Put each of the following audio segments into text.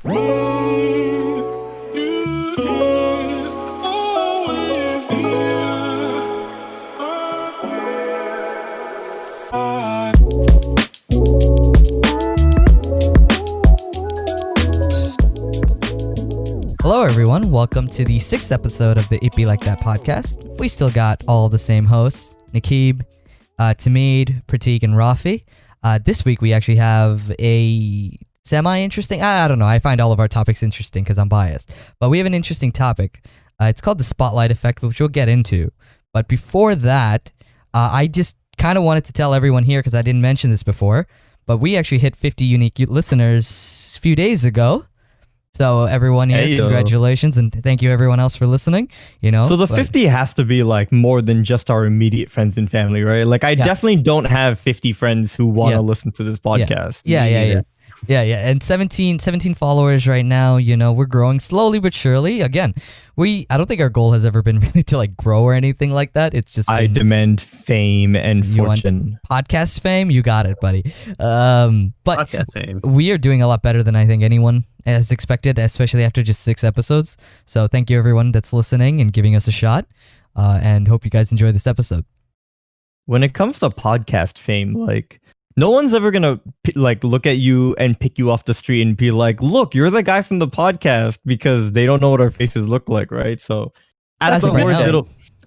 Hello everyone, welcome to the 6th episode of the It Be Like That podcast. We still got all the same hosts, Nakib, Tamid, Pratik, and Rafi. This week we actually have a semi-interesting, I don't know, I find all of our topics interesting because I'm biased. But we have an interesting topic. It's called the Spotlight Effect, which we'll get into. But before that, I just kind of wanted to tell everyone here, because I didn't mention this before, but we actually hit 50 unique listeners a few days ago. So everyone here, congratulations, and thank you everyone else for listening. So the 50 has to be like more than just our immediate friends and family, right? Like I definitely don't have 50 friends who want to listen to this podcast. Yeah. And 17 followers right now. We're growing slowly but surely. Again, I don't think our goal has ever been really to like grow or anything like that. It's just I demand fame and fortune. Podcast fame, you got it, buddy. But podcast fame. We are doing a lot better than I think anyone has expected, especially after just 6 episodes. So thank you everyone that's listening and giving us a shot. And hope you guys enjoy this episode. When it comes to podcast fame, like no one's ever gonna like look at you and pick you off the street and be like, "Look, you're the guy from the podcast," because they don't know what our faces look like, right? So, at the worst,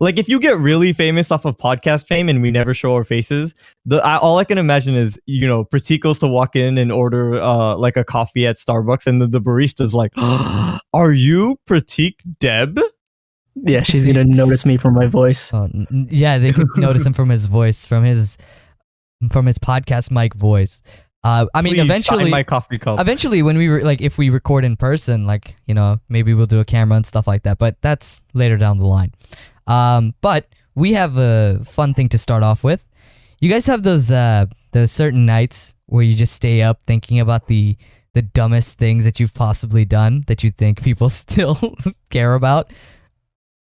like if you get really famous off of podcast fame and we never show our faces, all I can imagine is Pratik goes to walk in and order like a coffee at Starbucks, and the barista's like, "Are you Pratik Deb?" Yeah, she's gonna notice me from my voice. Yeah, they could notice him from his voice, from his podcast mic voice. I mean, eventually, sign my coffee cup. Eventually, when we if we record in person, like maybe we'll do a camera and stuff like that. But that's later down the line. But we have a fun thing to start off with. You guys have those certain nights where you just stay up thinking about the dumbest things that you've possibly done that you think people still care about.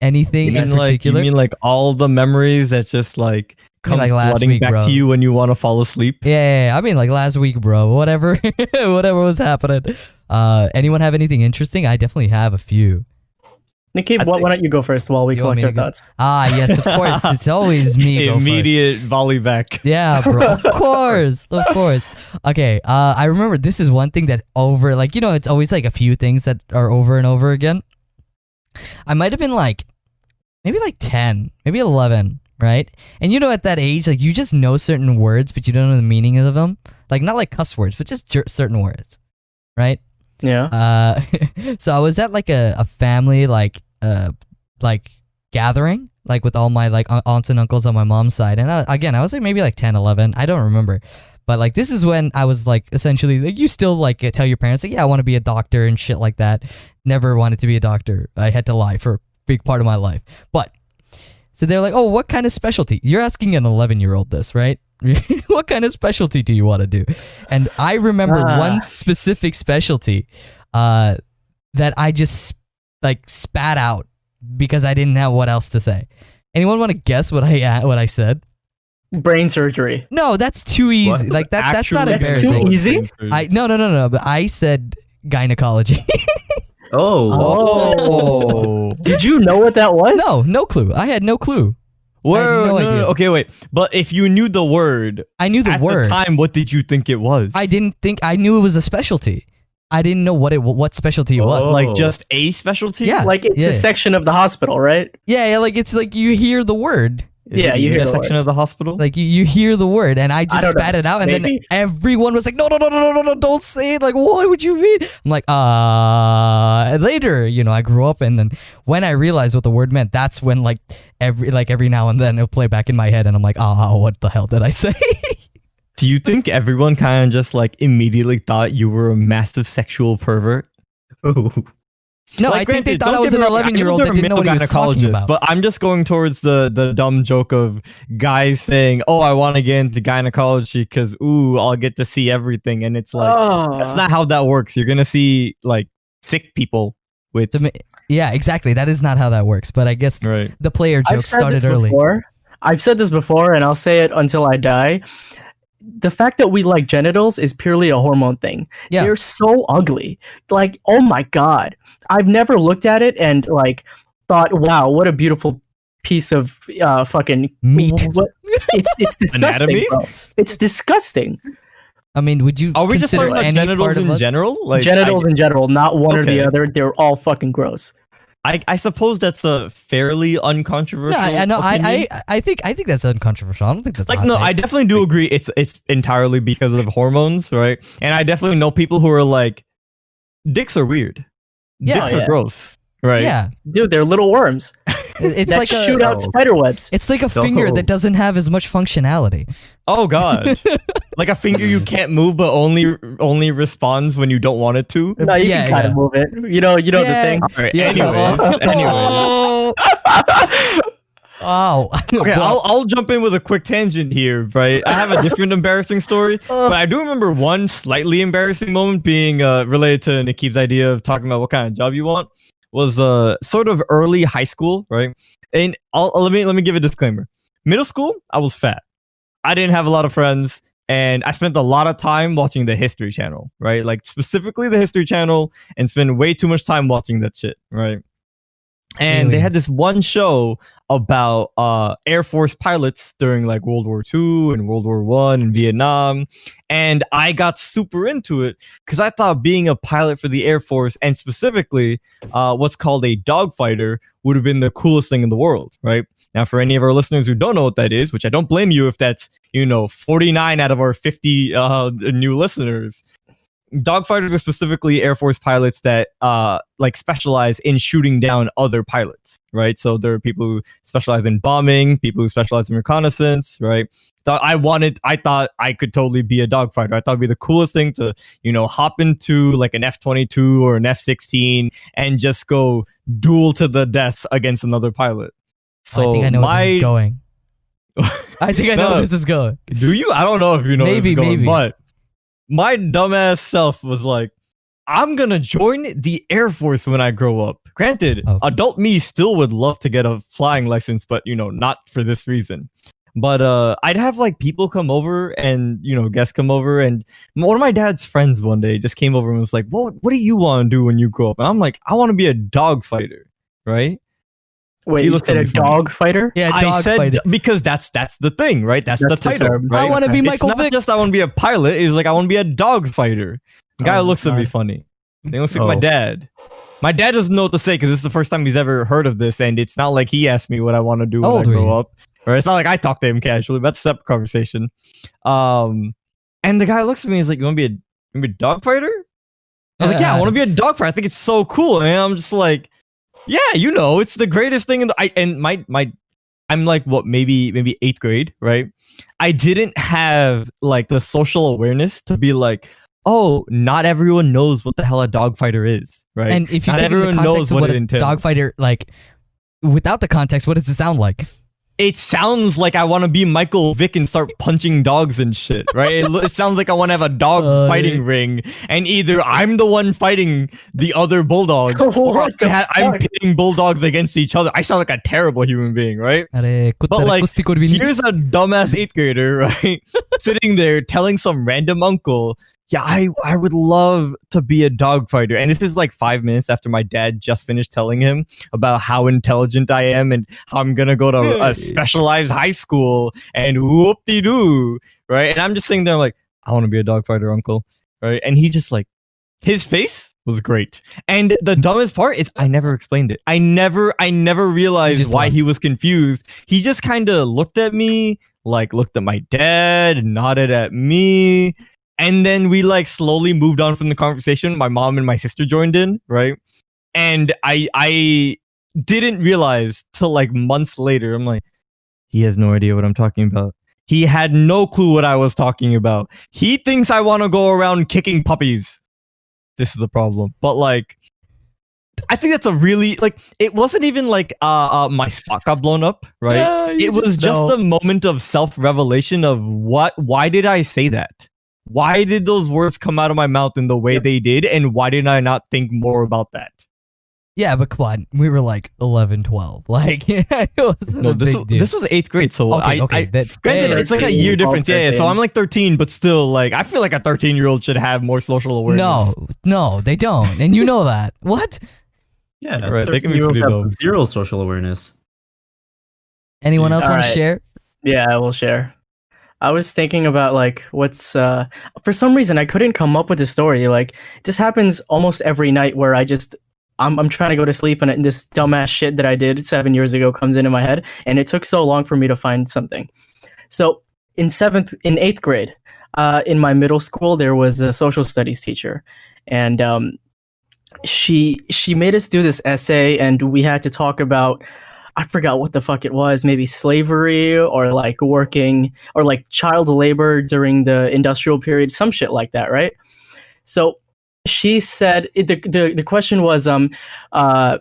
Anything in particular? You mean like all the memories that just like come flooding back to you when you want to fall asleep? Yeah. I mean, like last week, bro. Whatever was happening. Anyone have anything interesting? I definitely have a few. Nikki, why don't you go first while we collect our thoughts? Yes, of course. It's always me. Immediate volley back. Yeah, bro. Of course. Okay. I remember this is one thing that it's always like a few things that are over and over again. I might have been like maybe like 10, maybe 11. Right? And at that age, like you just know certain words, but you don't know the meaning of them. Like not like cuss words, but just certain words. Right? Yeah. So I was at like a family like gathering, like with all my like aunts and uncles on my mom's side. And I was like maybe like 10, 11. I don't remember. But like this is when I was like essentially like you still like tell your parents like, yeah, I want to be a doctor and shit like that. Never wanted to be a doctor. I had to lie for a big part of my life. But so they're like, oh, what kind of specialty? You're asking an 11-year-old this, right? What kind of specialty do you want to do? And I remember one specific specialty that I just like spat out because I didn't have what else to say. Anyone want to guess what I said? Brain surgery. No, that's too easy. What? Like that's not embarrassing. That's too easy? No. But I said gynecology. Oh. Did you know what that was? No clue. I had no clue. No idea. Okay, wait. But if you knew the word, I knew the word. At the time, what did you think it was? I knew it was a specialty. I didn't know what specialty it was. Like just a specialty? Yeah. Like it's a section of the hospital, right? Yeah, like it's like you hear the word. You hear a section of the hospital. Like you hear the word, and I just spat it out, and then everyone was like, "No, don't say it!" Like, what would you mean? I'm like, Later, I grew up, and then when I realized what the word meant, that's when like every now and then it'll play back in my head, and I'm like, what the hell did I say? Do you think everyone kind of just like immediately thought you were a massive sexual pervert? Oh. No, like, I think they thought I was an 11-year-old that didn't know what he was talking about. But I'm just going towards the dumb joke of guys saying, "Oh, I want to get into gynecology because I'll get to see everything," and it's like that's not how that works. You're gonna see like sick people with. Yeah, exactly. That is not how that works. But I guess the player joke started early. I've said this before, and I'll say it until I die. the fact that we like genitals is purely a hormone thing. Yeah. They're so ugly. Like, oh my god, I've never looked at it and like thought, wow, what a beautiful piece of fucking Meat. It's disgusting, Anatomy? bro. It's disgusting. I mean, would you Are we just consider talking about any genitals part of in us? general? Like Genitals in general, not one or the Okay. other. They're all fucking gross. I suppose that's a fairly No, uncontroversial. I know. opinion. I think that's uncontroversial. I don't think that's a Like hot no, take. I definitely do agree. It's entirely because of hormones, right? And I definitely know people who are like, dicks are weird. Yeah. Dicks Oh, are yeah. gross, right? Yeah, Dude, they're little worms it's that like shoot out Oh. spider webs. it's like a So- finger that doesn't have as much functionality. Oh god, like a finger you can't move, but only responds when you don't want it to. No, you Yeah, can kind yeah. of move it. You know Yeah. the thing. All right. Yeah. Anyways. Oh. Okay, I'll jump in with a quick tangent here, right? I have a different embarrassing story, but I do remember one slightly embarrassing moment being related to Nikib's idea of talking about what kind of job you want. Was sort of early high school, right? And let me give a disclaimer. Middle school, I was fat. I didn't have a lot of friends, and I spent a lot of time watching the History Channel, right? Like specifically the History Channel, and spend way too much time watching that shit, right? And they had this one show about Air Force pilots during like World War II and World War One and Vietnam, and I got super into it because I thought being a pilot for the Air Force and specifically what's called a dogfighter would have been the coolest thing in the world, right? Now, for any of our listeners who don't know what that is, which I don't blame you if that's 49 out of our 50 new listeners. Dogfighters are specifically Air Force pilots that like specialize in shooting down other pilots, right? So there are people who specialize in bombing, people who specialize in reconnaissance, right? So I thought I could totally be a dogfighter. I thought it'd be the coolest thing to, hop into like an F-22 or an F-16 and just go duel to the death against another pilot. So I think I know where this is going. I think I know where this is going. Do you? I don't know if you know where this is going, Maybe. but my dumbass self was like, I'm gonna join the Air Force when I grow up. Granted, adult me still would love to get a flying license, but not for this reason. But I'd have like people come over and guests come over, and one of my dad's friends one day just came over and was like, what do you want to do when you grow up? And I'm like, I want to be a dog fighter, right? Wait, He you looks said at a me funny. dog fighter? Yeah, I dog said fighter. because that's the thing, right? That's the That's the title, term. right? I want to be It's Michael not Vick. just I want to be a pilot. It's like I want to be a dog fighter. The guy Oh, looks at me God. funny. He looks like my Oh. dad. My dad doesn't know what to say because this is the first time he's ever heard of this, and it's not like he asked me what I want to do when How I old were grow you? up, or it's not like I talk to him casually. But that's a separate conversation. And the guy looks at me. He's like, "You want to be a dog fighter?" I was like, "Yeah, I want to be a dog fighter. I think it's so cool." And I'm just like, "Yeah, it's the greatest thing in the." I'm like what maybe 8th grade, right? I didn't have like the social awareness to be like, oh, not everyone knows what the hell a dogfighter is, right? And if you not take in the everyone context knows of what what it a entails. dogfighter, like, without the context, what does it sound like? It sounds like I want to be Michael Vick and start punching dogs and shit, right? It sounds like I want to have a dog fighting ring, and either I'm the one fighting the other bulldogs, or What the I'm fuck? pitting bulldogs against each other. I sound like a terrible human being, right? But like, here's a dumbass 8th grader, right? Sitting there telling some random uncle, yeah, I would love to be a dog fighter. And this is like 5 minutes after my dad just finished telling him about how intelligent I am and how I'm going to go to a specialized high school and whoop-de-doo, right? And I'm just sitting there like, I want to be a dog fighter, uncle, right? And he just like, his face was great. And the dumbest part is I never explained it. I never realized why he was confused. He just kind of looked at me, like looked at my dad, nodded at me. And then we like slowly moved on from the conversation. My mom and my sister joined in, right? And I didn't realize till like months later. I'm like, he has no idea what I'm talking about. He had no clue what I was talking about. He thinks I want to go around kicking puppies. This is the problem. But like, I think that's a really like. It wasn't even like my spot got blown up, right? Yeah, it was just a moment of self-revelation of why did I say that? Why did those words come out of my mouth in the way they did? And why did I not think more about that? Yeah, but come on, we were like 11, 12. Like, it wasn't No, a big deal. this was 8th grade, so Okay. granted, it's like a 13, year difference. Yeah, so 13. I'm like 13, but still, like, I feel like a 13-year-old should have more social awareness. No, they don't, and you know that. What? Yeah, Right, they can be 13-year-olds pretty have dumb. zero social awareness. Anyone else All want to right. share? Yeah, I will share. I was thinking about like what's for some reason I couldn't come up with a story. Like this happens almost every night where I'm trying to go to sleep and this dumbass shit that I did 7 years ago comes into my head, and it took so long for me to find something. So in 8th grade, in my middle school, there was a social studies teacher, and she made us do this essay, and we had to talk about, I forgot what the fuck it was, maybe slavery or like working or like child labor during the industrial period, some shit like that, right? So she said the question was I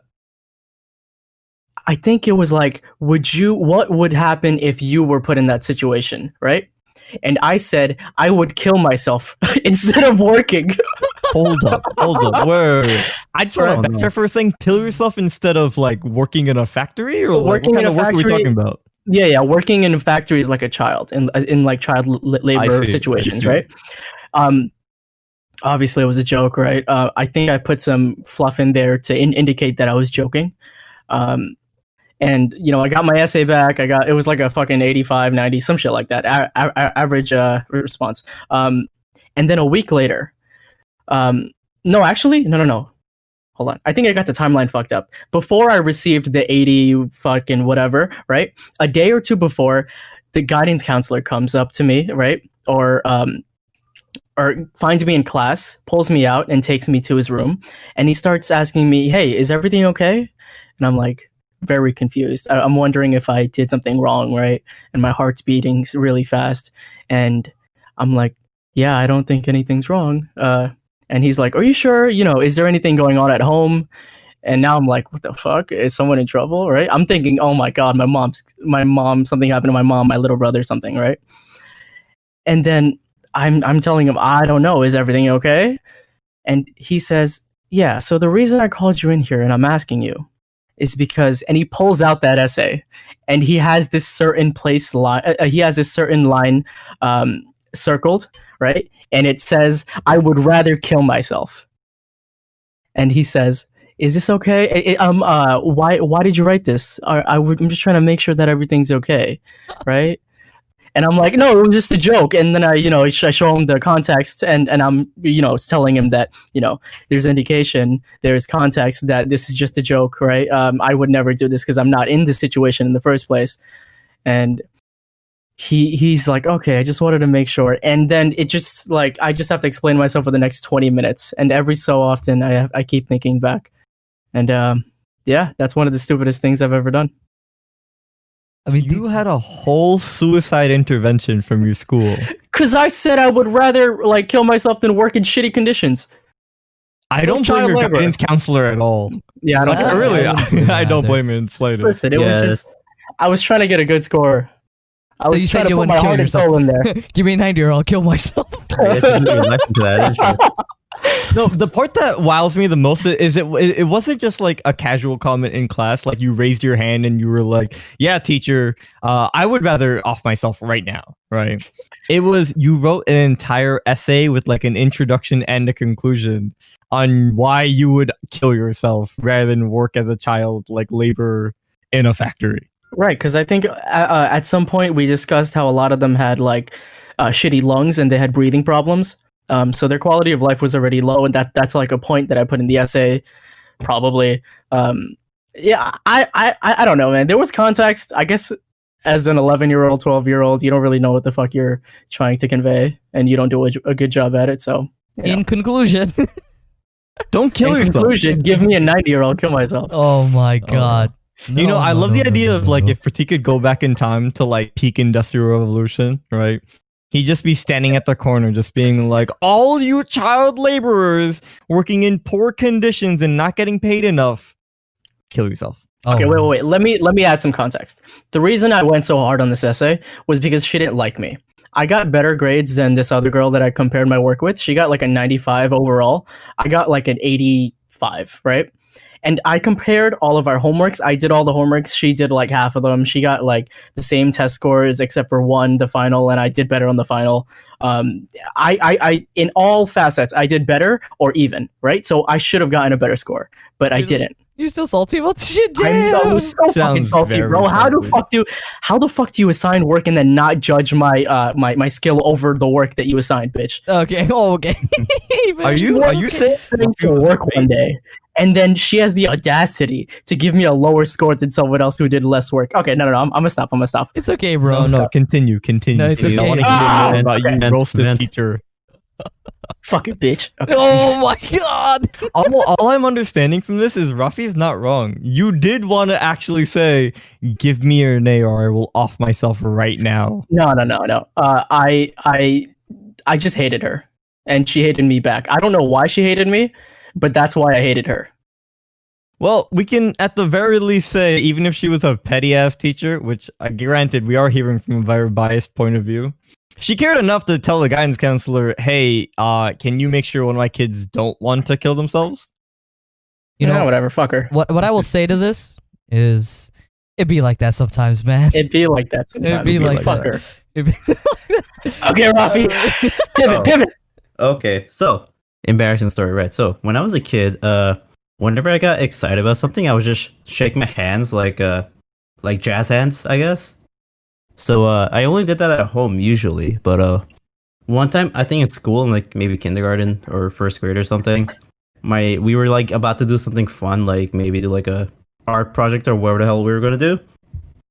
think it was like, what would happen if you were put in that situation, right? And I said I would kill myself instead of working. Hold up. Wait. I just want to no. backtrack for a second. Kill yourself instead of like working in a factory, or like, Working what in kind a of work are we factory- talking about? Yeah, working in factories like a child in like child labor I situations, see. right? Obviously it was a joke, right? I think I put some fluff in there to indicate that I was joking. And you know, I got my essay back. It was like a fucking 85, 90, some shit like that, average response. And then a week later, no, actually, no. Hold on. I think I got the timeline fucked up. Before I received the 80 fucking whatever, right? A day or two before, the guidance counselor comes up to me, right? Or finds me in class, pulls me out, and takes me to his room. And he starts asking me, "Hey, is everything okay?" And I'm like, very confused. I'm wondering if I did something wrong, right? And my heart's beating really fast. And I'm like, "Yeah, I don't think anything's wrong." And he's like, "Are you sure? You know, is there anything going on at home?" And now I'm like, "What the fuck? Is someone in trouble?" Right? I'm thinking, "Oh my god, my mom, something happened to my mom, my little brother, something." Right? And then I'm telling him, "I don't know. Is everything okay?" And he says, "Yeah. So the reason I called you in here and I'm asking you is because," and he pulls out that essay, and he has this certain line circled, right? And it says, "I would rather kill myself." And he says, "Is this okay? Why did you write this? I'm just trying to make sure that everything's okay, right?" And I'm like, "No, it was just a joke." And then I show him the context, and I'm, telling him that, there's indication, there's context that this is just a joke, right? I would never do this because I'm not in this situation in the first place. And he's like, "Okay, I just wanted to make sure." And then it just like, I just have to explain myself for the next 20 minutes. And every so often I keep thinking back. And yeah, that's one of the stupidest things I've ever done. I mean, You had a whole suicide intervention from your school. Because I said I would rather like kill myself than work in shitty conditions. I don't blame child your labor. guidance counselor at all. Yeah, I don't Like, I really, wouldn't do I that don't either. blame him in the slightest. Listen, it was Yeah. just, I was trying to get a good score. I So was you trying said to you put wouldn't my kill heart and yourself. soul in there. Give me a 90 or I'll kill myself. I guess you didn't even listen to that, didn't you? No, the part that wows me the most is it wasn't just like a casual comment in class. Like you raised your hand and you were like, "Yeah, teacher, I would rather off myself right now." Right? It was, you wrote an entire essay with like an introduction and a conclusion on why you would kill yourself rather than work as a child like laborer in a factory. Right, because I think at some point we discussed how a lot of them had like shitty lungs and they had breathing problems. So their quality of life was already low, and that's like a point that I put in the essay, probably. Yeah, I don't know, man. There was context, I guess. As an 11-year-old, 12-year-old, you don't really know what the fuck you're trying to convey, and you don't do a good job at it. So, In conclusion. Don't kill in yourself. conclusion, give me a 90-year-old, kill myself. Oh my god. You know, I love the idea of like, if Pratik could go back in time to like peak Industrial Revolution, right? He'd just be standing at the corner, just being like, "All you child laborers working in poor conditions and not getting paid enough, kill yourself." Oh, Okay, wait. Let me add some context. The reason I went so hard on this essay was because she didn't like me. I got better grades than this other girl that I compared my work with. She got like a 95 overall. I got like an 85, right? And I compared all of our homeworks. I did all the homeworks. She did like half of them. She got like the same test scores except for one, the final, and I did better on the final. I in all facets, I did better or even, right? So I should have gotten a better score, but I didn't. You're still salty about shit, I'm damn. so fucking Sounds salty, very bro. How the salty. fuck do you assign work and then not judge my my skill over the work that you assigned, bitch? Okay. Oh, okay. Are you saying To work one day, and then she has the audacity to give me a lower score than someone else who did less work. Okay, no, I'm gonna stop. It's okay, bro. No, continue. No, it's I okay. want to hear more about you Vent, roasted vent. teacher. Fucking bitch. Okay. Oh my god. All I'm understanding from this is Rafi's not wrong. You did want to actually say, "Give me your name, or I will off myself right now." No. I just hated her, and she hated me back. I don't know why she hated me, but that's why I hated her. Well, we can at the very least say, even if she was a petty ass teacher, which granted we are hearing from a very biased point of view, she cared enough to tell the guidance counselor, "Hey, can you make sure one of my kids don't want to kill themselves?" You know whatever. Fuck her. what I will say to this is, it be like that sometimes, man. It'd be like that sometimes. It'd be like fuck that. her. It be- Okay, Rafi. Oh. Pivot. Okay, so embarrassing story, right? So when I was a kid, whenever I got excited about something, I would just shake my hands like jazz hands, I guess. So I only did that at home usually, but one time I think in school, in like maybe kindergarten or first grade or something, we were like about to do something fun, like maybe do like a art project or whatever the hell we were gonna do.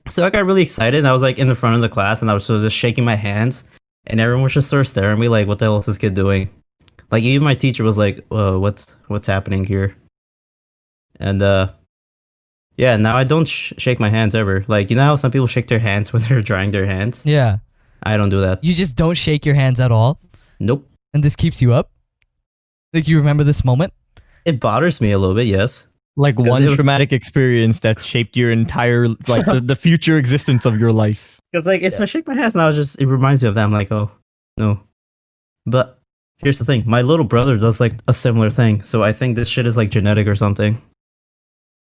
So I got really excited, and I was like in the front of the class, and I was sort of just shaking my hands, and everyone was just sort of staring at me like, "What the hell is this kid doing?" Like even my teacher was like, "What's happening here?" And yeah, now I don't shake my hands ever. Like, you know how some people shake their hands when they're drying their hands? yeah. I don't do that. You just don't shake your hands at all, Nope. and this keeps you up. Like, you remember this moment? It bothers me a little bit, yes. Like Because one it was- traumatic experience that shaped your entire like the future existence of your life. Because like if I shake my hands now, it reminds me of that. I'm like, oh no. But here's the thing: my little brother does like a similar thing. So I think this shit is like genetic or something.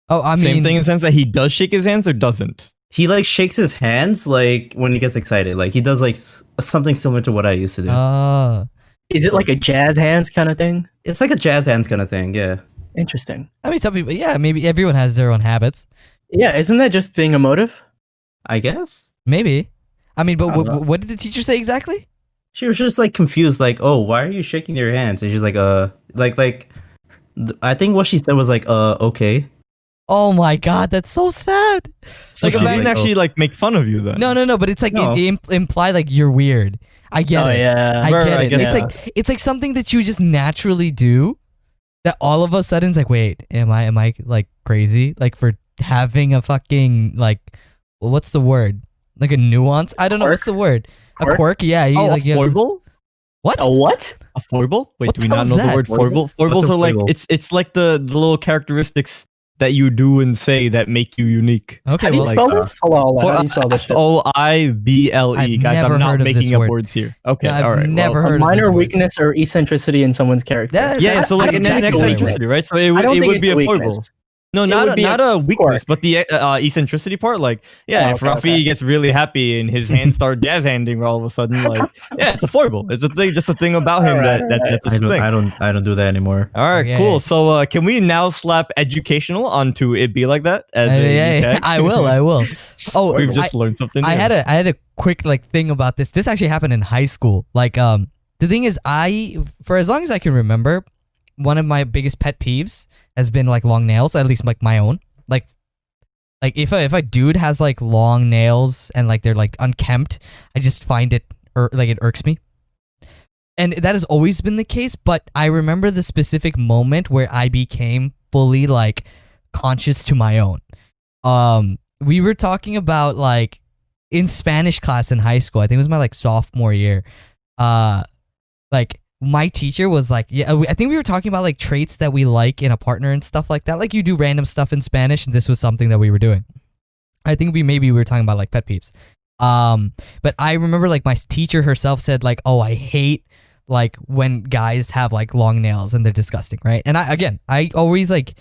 Oh, I mean, Same thing in the sense that he does shake his hands or doesn't. He like shakes his hands like when he gets excited. Like he does like something similar to what I used to do. Is it like a jazz hands kind of thing? It's like a jazz hands kind of thing. Yeah. Interesting. I mean, some people, yeah, maybe everyone has their own habits. Yeah, isn't that just being emotive? I guess. Maybe. I mean, but I don't know. what did the teacher say exactly? She was just like confused, like, "Oh, why are you shaking your hands?" And she's like, I think what she said was like, okay." Oh my god, that's so sad. So Like, she imagine- didn't actually like make fun of you then. No, but it's like No. it implied like you're weird. I get Oh it. yeah. I Right, get I it. get It's it. like something that you just naturally do that all of a sudden it's like, wait, am I like crazy? Like for having a fucking like what's the word? Like a nuance? I don't know what's the word. A Quirk? quirk? Yeah. You, Oh, like, a you have- foible? what? A what? A foible? Wait, What do we the hell not is know that? the word foible? Foible? Foibles What's a are like foible? it's like the little characteristics that you do and say that make you unique. Okay, How do you well, spell this? Hold on. How do you spell this shit? FOIBLE. I've Guys, never I'm not heard of making this up word. words here. Okay, I've all right. never well, heard A of this minor word. weakness or eccentricity in someone's character. That- Yeah, that- so like that's an exactly what it is. eccentricity, right? So it I would, don't it think would it's be a weakness. foible. No, It not would be not a a weakness, quirk. but the eccentricity part. Like, yeah, Oh, if okay, Rafi okay. gets really happy and his hands start jazz handing all of a sudden, like, yeah, it's a foible. It's a thing, just a thing about him Alright, that's I a don't thing. I don't do that anymore. All right, Okay. cool. So can we now slap educational onto it be like that as a new Yeah, tag? I will. Oh, We've just learned something. I new. had a quick like thing about this. This actually happened in high school. Like the thing is for as long as I can remember, one of my biggest pet peeves has been like long nails, at least like my own. Like if a dude has like long nails and like they're like unkempt, I just find it like it irks me. And that has always been the case, but I remember the specific moment where I became fully like conscious to my own. We were talking about like in Spanish class in high school. I think it was my like sophomore year. Like my teacher was like, yeah, I think we were talking about like traits that we like in a partner and stuff like that. Like you do random stuff in Spanish, and this was something that we were doing. I think we were talking about like pet peeves. But I remember like my teacher herself said like, oh, I hate like when guys have like long nails and they're disgusting, right? And I always like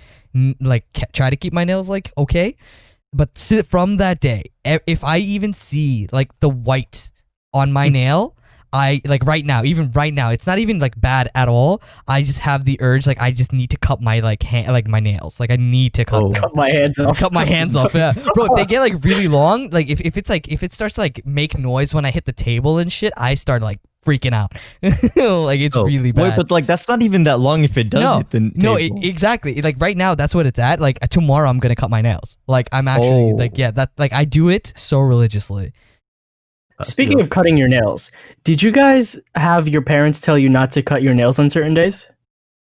try to keep my nails like okay. But from that day, if I even see like the white on my nail, I like even right now, it's not even like bad at all. I just have the urge, like I just need to cut my like my nails. Like I need to cut them. Cut my hands off. Cut my hands off. Yeah, bro. If they get like really long, like if it starts to like make noise when I hit the table and shit, I start like freaking out. Like it's really bad. Wait, but like that's not even that long if it does hit the table. Exactly. Like right now, that's what it's at. Like tomorrow, I'm gonna cut my nails. Like I'm actually I do it so religiously. Speaking of cutting your nails, did you guys have your parents tell you not to cut your nails on certain days?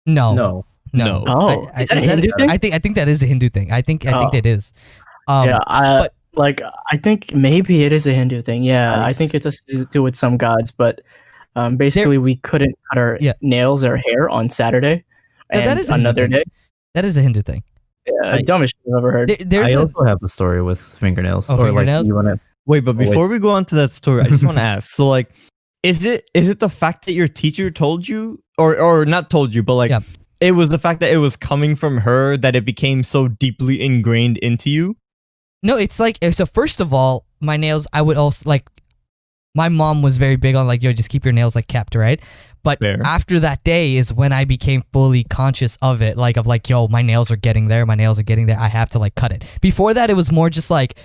No. Oh, is that a Hindu thing? I think that is a Hindu thing. I think it is. I think maybe it is a Hindu thing. Yeah, I think it has to do with some gods, but basically we couldn't cut our nails or hair on Saturday and that is another day. That is a Hindu thing. Yeah, dumbest shit I've ever heard. I also have a story with fingernails. Oh, fingernails? Like you want to. Wait, but before we go on to that story, I just want to ask. So, like, is it the fact that your teacher told you, or not told you, but like, it was the fact that it was coming from her that it became so deeply ingrained into you? No, it's like, so first of all, my nails, I would also like, my mom was very big on like, yo, just keep your nails like kept, right? But after that day is when I became fully conscious of it, like yo, my nails are getting there, I have to like cut it. Before that, it was more just like,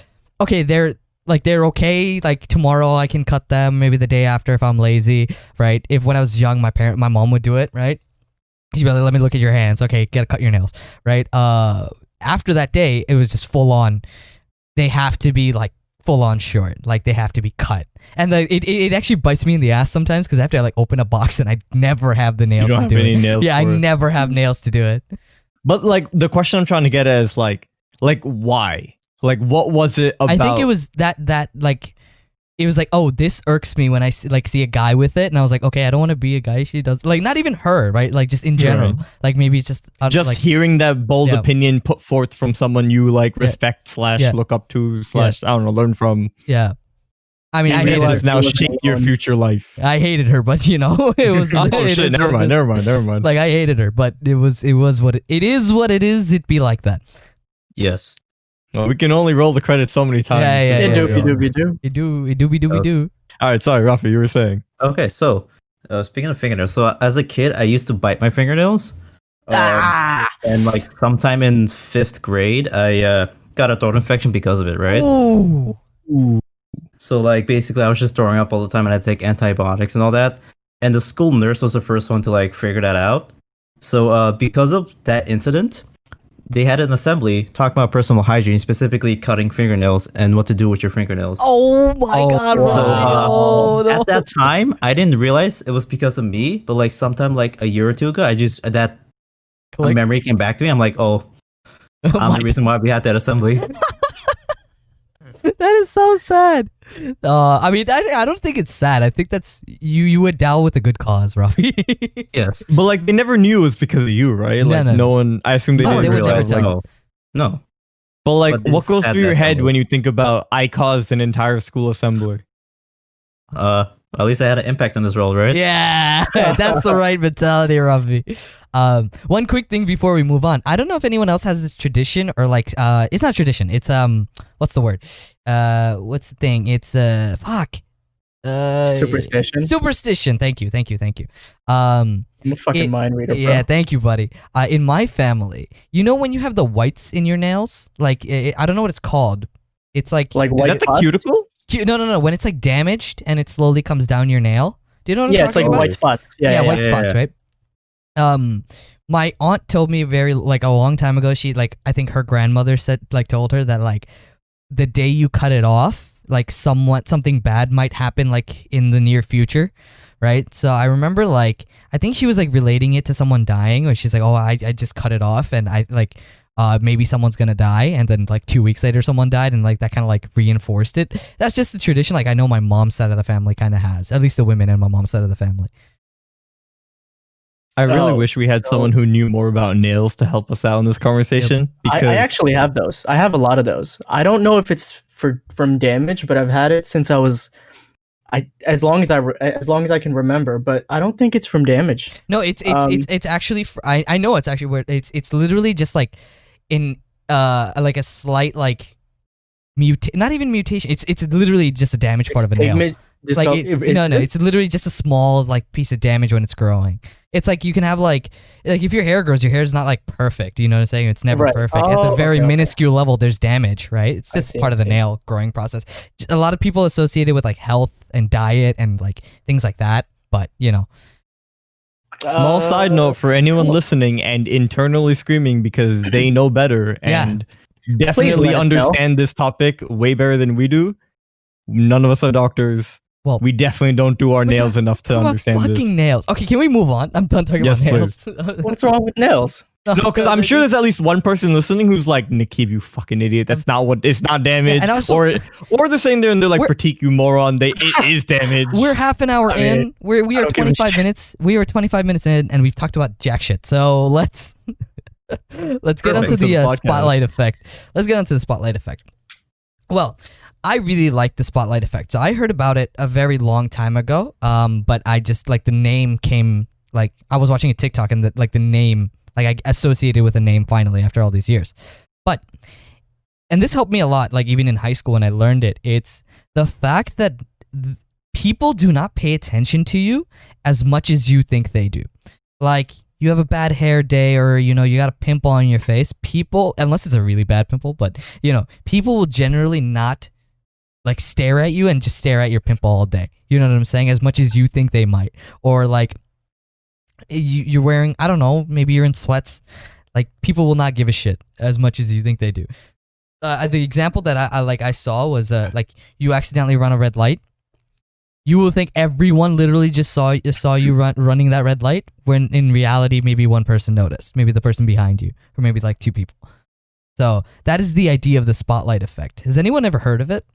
okay, they're okay. Like tomorrow I can cut them. Maybe the day after if I'm lazy, right? If when I was young, my mom would do it, right? She'd be like, let me look at your hands. Okay, gotta cut your nails, right? After that day, it was just full on. They have to be like full on short. Like they have to be cut. And it actually bites me in the ass sometimes because I have to like open a box and I never have the nails to do it. Yeah, I never have nails to do it. But like the question I'm trying to get at is like why? Like, what was it about? I think it was that like, it was like, oh, this irks me when I see a guy with it, and I was like, okay, I don't want to be a guy. She does, like, not even her, right? Like, just in general, like maybe it's just like, hearing that bold opinion put forth from someone you like respect / look up to / I don't know, learn from. Yeah, I mean, I hated her. Now shape your future life. I hated her, but you know, it was. Shit! Never mind. Like I hated her, but it was what it is. What it is. It be like that. Yes. Well, we can only roll the credits so many times. Yeah. It do. All right, sorry, Rafa, you were saying. Okay, so speaking of fingernails, so as a kid, I used to bite my fingernails. And like sometime in 5th grade, I got a throat infection because of it, right? Ooh. So like basically, I was just throwing up all the time, and I had to take antibiotics and all that. And the school nurse was the first one to like figure that out. So because of that incident, they had an assembly talking about personal hygiene, specifically cutting fingernails and what to do with your fingernails. Oh my god! So, at that time, I didn't realize it was because of me. But like sometime like a year or two ago, a memory came back to me. I'm like, I'm the reason why we had that assembly. That is so sad. I mean, I don't think it's sad. I think that's you went down with a good cause, Rafi. Yes, but like they never knew it was because of you, right? Like no one. I assume they didn't realize. No. But like, what goes through your head when you think about I caused an entire school assembly? At least I had an impact on this world, right? Yeah, that's the right mentality, Rafi. One quick thing before we move on. I don't know if anyone else has this tradition or like, it's not tradition. It's what's the word? What's the thing? It's superstition. Superstition. Thank you. I'm a fucking mind reader, bro. Yeah, thank you, buddy. In my family, you know when you have the whites in your nails, like I don't know what it's called. It's like white is that the cuticle? No. When it's like damaged and it slowly comes down your nail. Do you know what I'm talking about? Yeah, it's like white spots. Yeah, white spots, right? My aunt told me a long time ago. She I think her grandmother told her that like the day you cut it off, like something bad might happen like in the near future, right? So I remember I think she was like relating it to someone dying, or she's like, oh, I just cut it off and I maybe someone's gonna die, and then 2 weeks later someone died, and that kind of reinforced it. That's just the tradition. I know my mom's side of the family kind of has, at least the women in my mom's side of the family. I really wish we had someone who knew more about nails to help us out in this conversation. Because I actually have those. I have a lot of those. I don't know if it's from damage, but I've had it since I was. As long as I can remember, but I don't think it's from damage. No, it's actually. I know it's actually where it's literally just in like a slight like not even mutation. It's literally just a damaged part of a nail. Pigment Like it's literally just a small like piece of damage when it's growing. It's like you can have like if your hair grows, your hair is not like perfect. You know what I'm saying? It's never Right. perfect. At the Oh, very okay. minuscule level, there's damage, right? It's I just see, part I of the see. nail growing process. A lot of people associate it with like health and diet and like things like that. But you know, Small side note for anyone listening and internally screaming because they know better Yeah. and definitely let us know. understand this topic way better than we do. None of us are doctors. well, We definitely don't do our we're nails enough to talk about understand fucking this. nails. Okay, can we move on? I'm done talking Yes, about nails. What's wrong with nails? No, because I'm sure there's at least one person listening who's like, Nikib, you fucking idiot. That's not what it's not damage. and also- or they're saying there and they're like, We're- critique you moron. It is damage. We're half an hour I mean, in. We I are don't give a 25 shit. minutes. We are 25 minutes in, and we've talked about jack shit. So let's get Perfect onto to the the podcast. spotlight effect. Let's get onto the spotlight effect. Well, I really like the spotlight effect. So I heard about it a very long time ago. But I just like the name came like I was watching a TikTok and the name like I associated with a name finally after all these years. But and this helped me a lot. Like even in high school when I learned it, it's the fact that people do not pay attention to you as much as you think they do. Like you have a bad hair day or you got a pimple on your face, people, unless it's a really bad pimple, but people will generally not like stare at you and just stare at your pimple all day. You know what I'm saying? As much as you think they might. Or like you're wearing, I don't know, maybe you're in sweats. Like people will not give a shit as much as you think they do. The example that I saw was like you accidentally run a red light. You will think everyone literally just saw you running that red light, when in reality maybe one person noticed, maybe the person behind you, or maybe like two people. So that is the idea of the spotlight effect. Has anyone ever heard of it?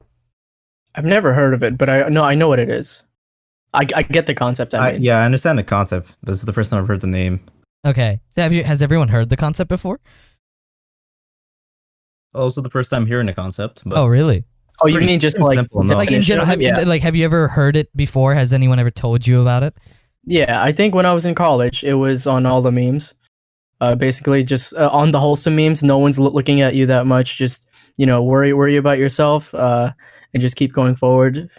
I've never heard of it, but I know what it is. I get the concept. I mean. Yeah, I understand the concept. This is the first time I've heard the name. Okay, so has everyone heard the concept before? Also, the first time hearing the concept. But Oh, really? Oh, you pretty- mean just pretty like simple enough. Like in general, have you ever heard it before? Has anyone ever told you about it? Yeah, I think when I was in college, it was on all the memes. Basically, just on the wholesome memes, no one's looking at you that much. Just worry about yourself, and just keep going forward.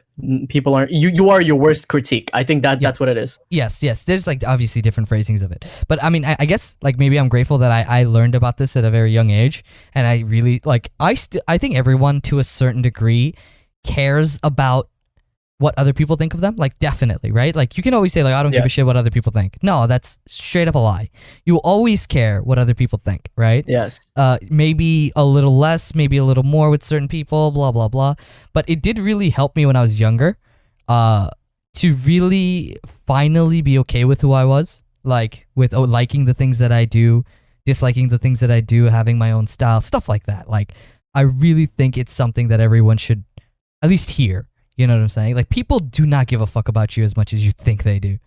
People aren't you are your worst critique. I think that's what it is. Yes. There's like obviously different phrasings of it, but I mean, I guess like maybe I'm grateful that I learned about this at a very young age, and I really like I think everyone to a certain degree cares about what other people think of them. Like definitely, right? Like you can always say like I don't give a shit what other people think. No, that's straight up a lie. You always care what other people think, right? Yes. Maybe a little less, maybe a little more with certain people, blah blah blah. But it did really help me when I was younger, to really finally be okay with who I was, like with liking the things that I do, disliking the things that I do, having my own style, stuff like that. Like I really think it's something that everyone should at least hear. You know what I'm saying? Like people do not give a fuck about you as much as you think they do.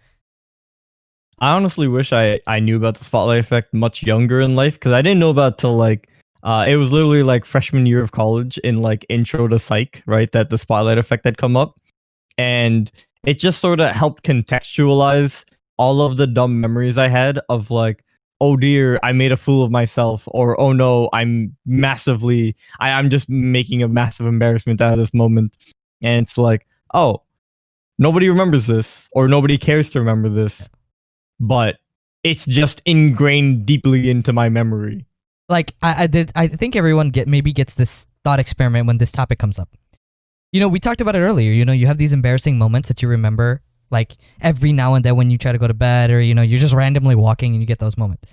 I honestly wish I knew about the spotlight effect much younger in life, because I didn't know about it till like it was literally like freshman year of college in like intro to psych, right? That the spotlight effect had come up, and it just sort of helped contextualize all of the dumb memories I had of like, oh dear, I made a fool of myself, or oh no, I'm just making a massive embarrassment out of this moment. And it's like, oh, nobody remembers this, or nobody cares to remember this, but it's just ingrained deeply into my memory. Like I think everyone gets this thought experiment when this topic comes up. We talked about it earlier. You have these embarrassing moments that you remember, like every now and then when you try to go to bed, or you're just randomly walking and you get those moments.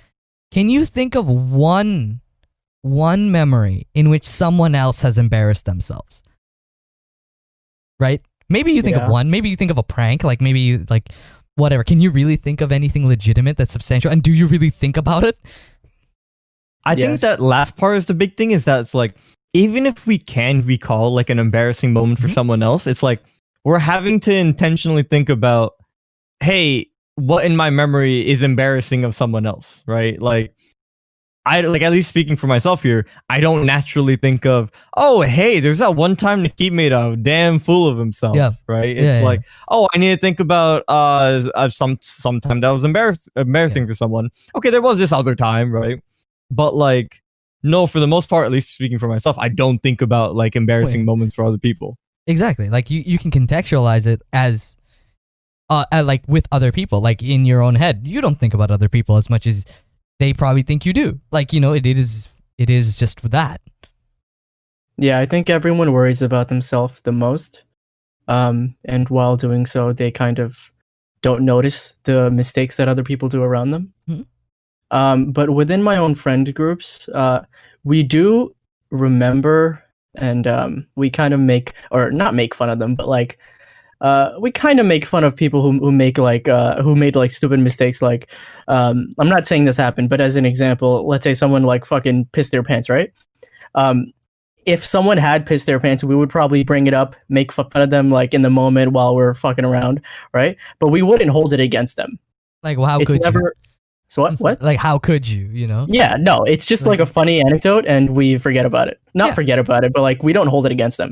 Can you think of one memory in which someone else has embarrassed themselves? Right? Maybe you think of one. Maybe you think of a prank. Like maybe like whatever. Can you really think of anything legitimate that's substantial? And do you really think about it? I think that last part is the big thing, is that it's like, even if we can recall like an embarrassing moment for someone else, it's like we're having to intentionally think about, hey, what in my memory is embarrassing of someone else, right? Like I like, at least speaking for myself here, I don't naturally think of, oh, hey, there's that one time Nikki made a damn fool of himself, right? It's like, oh, I need to think about sometime that was embarrassing for someone. Okay, there was this other time, right? But like no, for the most part, at least speaking for myself, I don't think about like embarrassing moments for other people. Exactly. Like you can contextualize it as like with other people, like in your own head. You don't think about other people as much as they probably think you do. Like, you know, it is just that. Yeah, I think everyone worries about themselves the most. And while doing so, they kind of don't notice the mistakes that other people do around them. But within my own friend groups, we do remember, and we kind of make, or not make fun of them, but like we kind of make fun of people who make like who made like stupid mistakes. Like I'm not saying this happened, but as an example, let's say someone like fucking pissed their pants, right? If someone had pissed their pants, we would probably bring it up, make fun of them like in the moment while we're fucking around, right? But we wouldn't hold it against them. Like, well, how It's could you? never. So what? Like, how could you? You know? Yeah, no, it's just like a funny anecdote, and we forget about it. Not forget about it, but like we don't hold it against them.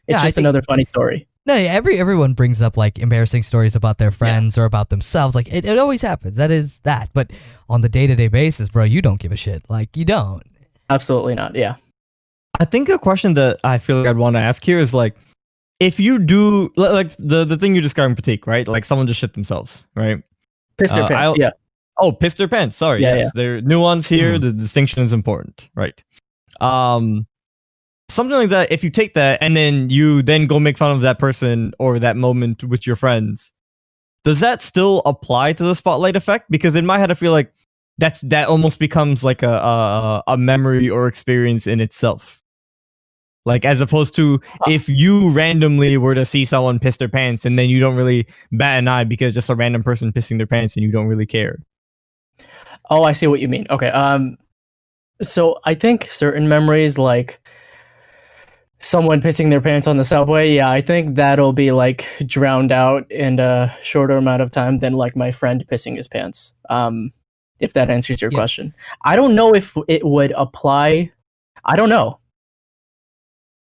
It's Yeah, I just think- another funny story. No, yeah, everyone brings up like embarrassing stories about their friends or about themselves. Like it always happens. That is that. But on the day-to-day basis, bro, you don't give a shit. Like you don't. Absolutely not. Yeah. I think a question that I feel like I'd want to ask here is like, if you do like the thing you described in Pratik, right? Like someone just shit themselves, right? Piss their pants. Yeah. Oh, piss their pants. Sorry. Yeah, Yes, there nuance here. The distinction is important, right? Something like that. If you take that and then you then go make fun of that person or that moment with your friends, does that still apply to the spotlight effect? Because in my head, I feel like that almost becomes like a memory or experience in itself. Like as opposed to if you randomly were to see someone piss their pants and then you don't really bat an eye because just a random person pissing their pants and you don't really care. Oh, I see what you mean. Okay. So I think certain memories, like someone pissing their pants on the subway, yeah, I think that'll be like drowned out in a shorter amount of time than like my friend pissing his pants. If that answers your question. I don't know if it would apply. I don't know.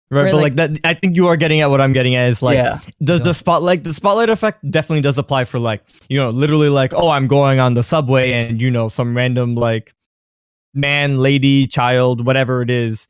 Right, Right, but like- like that, I think you are getting at what I'm getting at. Is like, Yeah. does the spotlight effect definitely does apply for like, you know, literally like, oh, I'm going on the subway and you know some random like man, lady, child, whatever it is,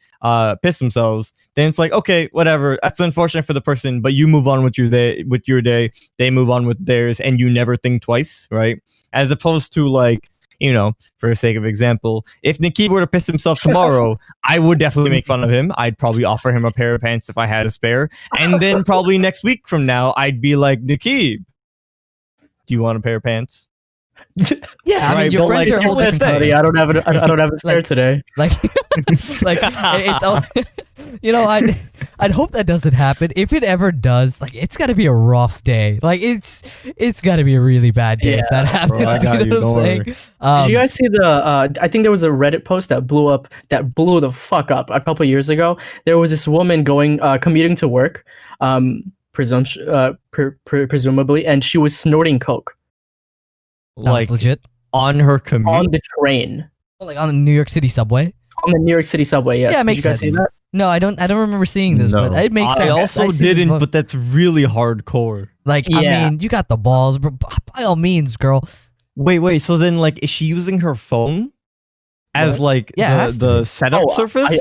piss themselves. Then it's like, okay, whatever. That's unfortunate for the person, but you move on with your day. They move on with theirs, and you never think twice, right? As opposed to like, you know, for the sake of example, if Nikki were to piss himself tomorrow, I would definitely make fun of him. I'd probably offer him a pair of pants if I had a spare. And then probably next week from now, I'd be like, Nikki, do you want a pair of pants? Yeah, I mean, Right, your but, friends like, are a whole that's different it. thing. I don't have I don't have a spare Like- today. Like, like it's all, you know, I'd hope that doesn't happen. If it ever does, like it's got to be a rough day. Like it's got to be a really bad day if that happens. I got you know you, what I'm don't saying? Did you guys see the? I think there was a Reddit post that blew the fuck up a couple years ago. There was this woman going commuting to work, presumably, and she was snorting coke Sounds Like legit. on her commute. on the train Like on the New York City subway. on the New York City subway. Yes. Yeah, it Did makes you guys sense. see that? No, I don't remember seeing this, but No. it makes sense. I also see this didn't, book. but that's really hardcore. Like, Yeah. I mean, you got the balls, but by all means, girl. Wait. So then, like, is she using her phone as What? like Yeah, it has to the be. setup surface? I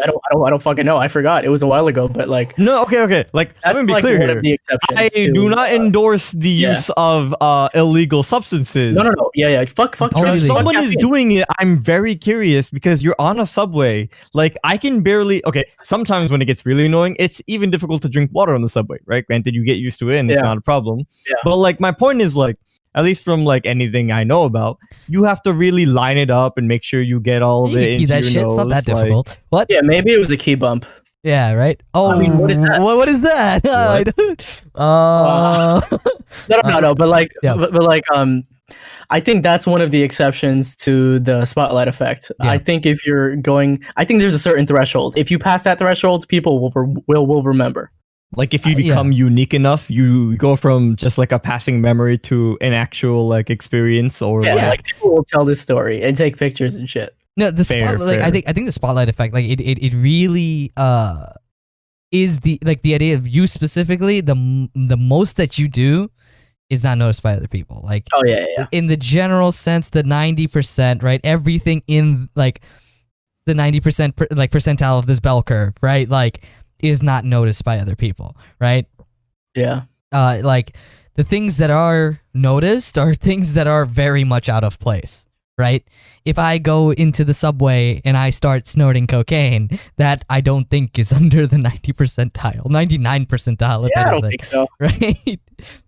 don't fucking know. I forgot. It was a while ago, but like No, okay. Like, that's let me be like clear one here. of the exceptions. I to, do not endorse the yeah. use of illegal substances. No. Yeah. Fuck. Only If legal. someone is caffeine. doing it, I'm very curious because you're on a subway. Like, I can barely. Okay, sometimes when it gets really annoying, it's even difficult to drink water on the subway, right? Granted, you get used to it and it's Yeah. not a problem. Yeah. But, like, my point is, like, at least from, like, anything I know about, you have to really line it up and make sure you get all of You it can key into that your shit. nose. It's not that like- difficult. What? Yeah, maybe it was a key bump. Yeah, right. Oh, I mean, what is that? What is that? I don't- No. But like, yeah. but like, I think that's one of the exceptions to the spotlight effect. Yeah. I think if you're going, I think there's a certain threshold. If you pass that threshold, people will remember. Like, if you Yeah. become unique enough, you go from just like a passing memory to an actual like experience, or Yeah, like, like people will tell this story and take pictures and shit. No, the Fair, spotlight. Like, fair. I think the spotlight effect, like it really is the idea of you specifically. The most that you do is not noticed by other people. Like, Oh yeah. in the general sense, the 90%, right? Everything in like the 90% like percentile of this bell curve, right? Like is not noticed by other people, right? Yeah. Like the things that are noticed are things that are very much out of place, right? If I go into the subway and I start snorting cocaine, that I don't think is under the 90 percentile, 99 percentile, if Yeah, I don't anything, think so. right?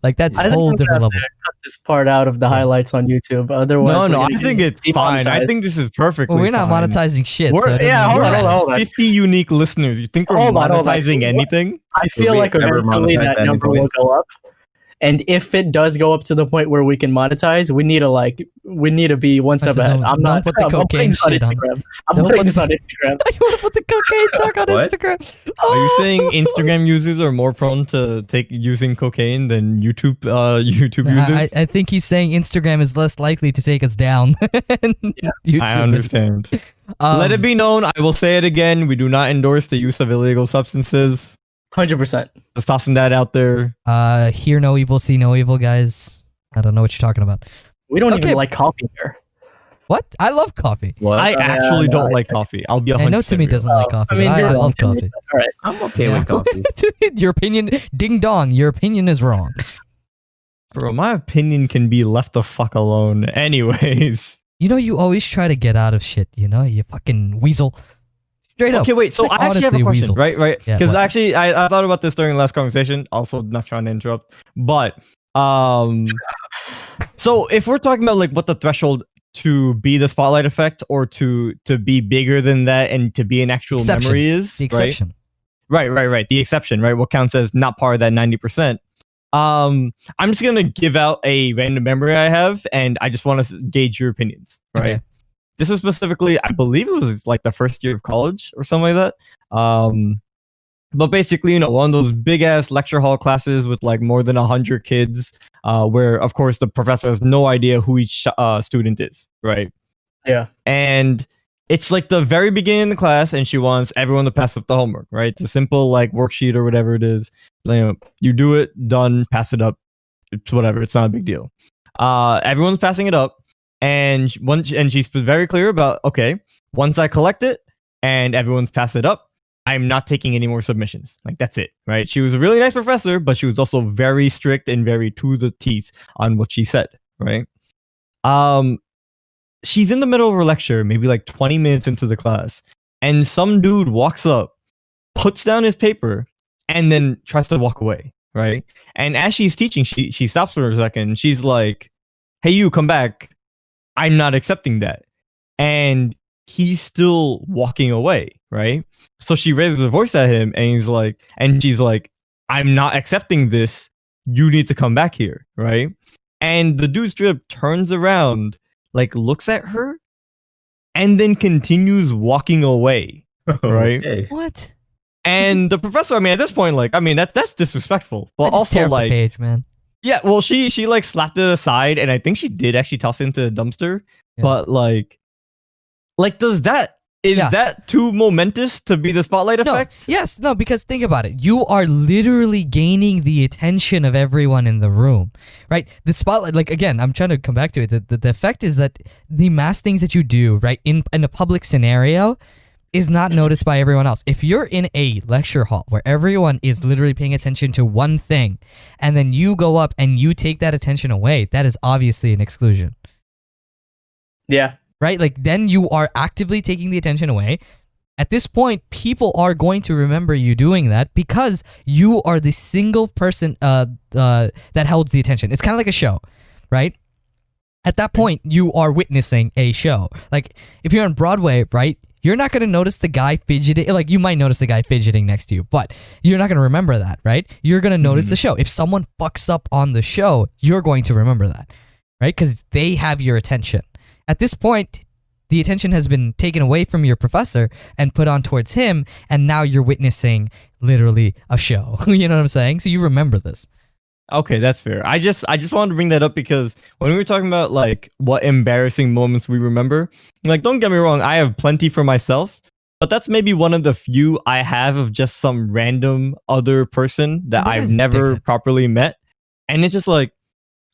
Like that's I a think whole I'm gonna different have level. to cut this part out of the Yeah. highlights on YouTube. Otherwise, No, we're no, gonna I think get it's fine. I demonetized. think this is perfectly Well, we're not fine. monetizing shit. So We're, it doesn't yeah, even hold on, matter. hold on. 50 unique listeners. You think we're Hold on, hold on. monetizing anything? I Will feel we like ever eventually monetize that any number will point? go up. And if it does go up to the point where we can monetize, we need to be one step So ahead. don't put the I'm putting cocaine this on shit on it. Instagram. I'm Don't putting put this the- on Instagram. You want to put the cocaine talk on What? Instagram? Are you Oh. saying Instagram users are more prone to using cocaine than YouTube users? I think he's saying Instagram is less likely to take us down than YouTube I is. understand. Um, Let it be known, I will say it again, we do not endorse the use of illegal substances. 100%. Just tossing that out there. Hear no evil, see no evil, guys. I don't know what you're talking about. We don't Okay. even like coffee here. What? I love coffee. What? I actually no, don't like coffee. I'll be 100% I know Timmy real. doesn't like coffee. I mean, but you're I wrong, love Timmy, coffee. but all right. I'm okay Yeah. with coffee. Your opinion, ding dong. Your opinion is wrong. Bro, my opinion can be left the fuck alone. Anyways. You know, you always try to get out of shit. You know, you fucking weasel. Straight up. Okay, wait. So Like, I actually have a honestly, question, weasel. right? Yeah, Because what? actually, I thought about this during the last conversation. Also, not trying to interrupt, but so if we're talking about like what the threshold to be the spotlight effect or to be bigger than that and to be an actual Exception. memory is The exception. right. The exception, right? What counts as not part of that 90%. I'm just gonna give out a random memory I have, and I just want to gauge your opinions, right? Okay. This was specifically, I believe it was like the first year of college or something like that. But basically, you know, one of those big ass lecture hall classes with like more than 100 kids, where of course the professor has no idea who each student is, right? Yeah. And it's like the very beginning of the class, and she wants everyone to pass up the homework, right? It's a simple like worksheet or whatever it is. You do it, done, pass it up. It's whatever. It's not a big deal. Everyone's passing it up, and she's very clear about, okay, once I collect it and everyone's passed it up, I'm not taking any more submissions. Like that's it, right? She was a really nice professor, but she was also very strict and very to the teeth on what she said, right? She's in the middle of her lecture, maybe like 20 minutes into the class, and some dude walks up, puts down his paper, and then tries to walk away, right? And as she's teaching, she stops for a second, and she's like, "Hey, you, come back. I'm not accepting that." And he's still walking away, right? So she raises her voice at him, and she's like, "I'm not accepting this. You need to come back here," right? And the dude straight up turns around, like looks at her, and then continues walking away, right? Okay. What? And the professor, I mean, at this point, like, I mean, that's disrespectful, I but just also tear up the like, page, man. yeah, well, she like slapped it aside, and I think she did actually toss it into the dumpster. Yeah. But like, is Yeah. that too momentous to be the spotlight No, effect? yes, no, because think about it. You are literally gaining the attention of everyone in the room, right? The spotlight, like, again, I'm trying to come back to it. The effect is that the mass things that you do, right, in a public scenario is not noticed by everyone else. If you're in a lecture hall where everyone is literally paying attention to one thing, and then you go up and you take that attention away, that is obviously an exclusion. Yeah. Right? Like, then you are actively taking the attention away. At this point, people are going to remember you doing that because you are the single person that holds the attention. It's kind of like a show, right? At that point, you are witnessing a show. Like, if you're on Broadway, right, you're not going to notice the guy fidgeting. Like, you might notice the guy fidgeting next to you, but you're not going to remember that, right? You're going to notice the show. If someone fucks up on the show, you're going to remember that, right? Because they have your attention. At this point, the attention has been taken away from your professor and put on towards him, and now you're witnessing literally a show. You know what I'm saying? So you remember this. Okay, that's fair. I just wanted to bring that up because when we were talking about like what embarrassing moments we remember, like, don't get me wrong, I have plenty for myself, but that's maybe one of the few I have of just some random other person that That I've guy's a never dickhead. properly met. And it's just like,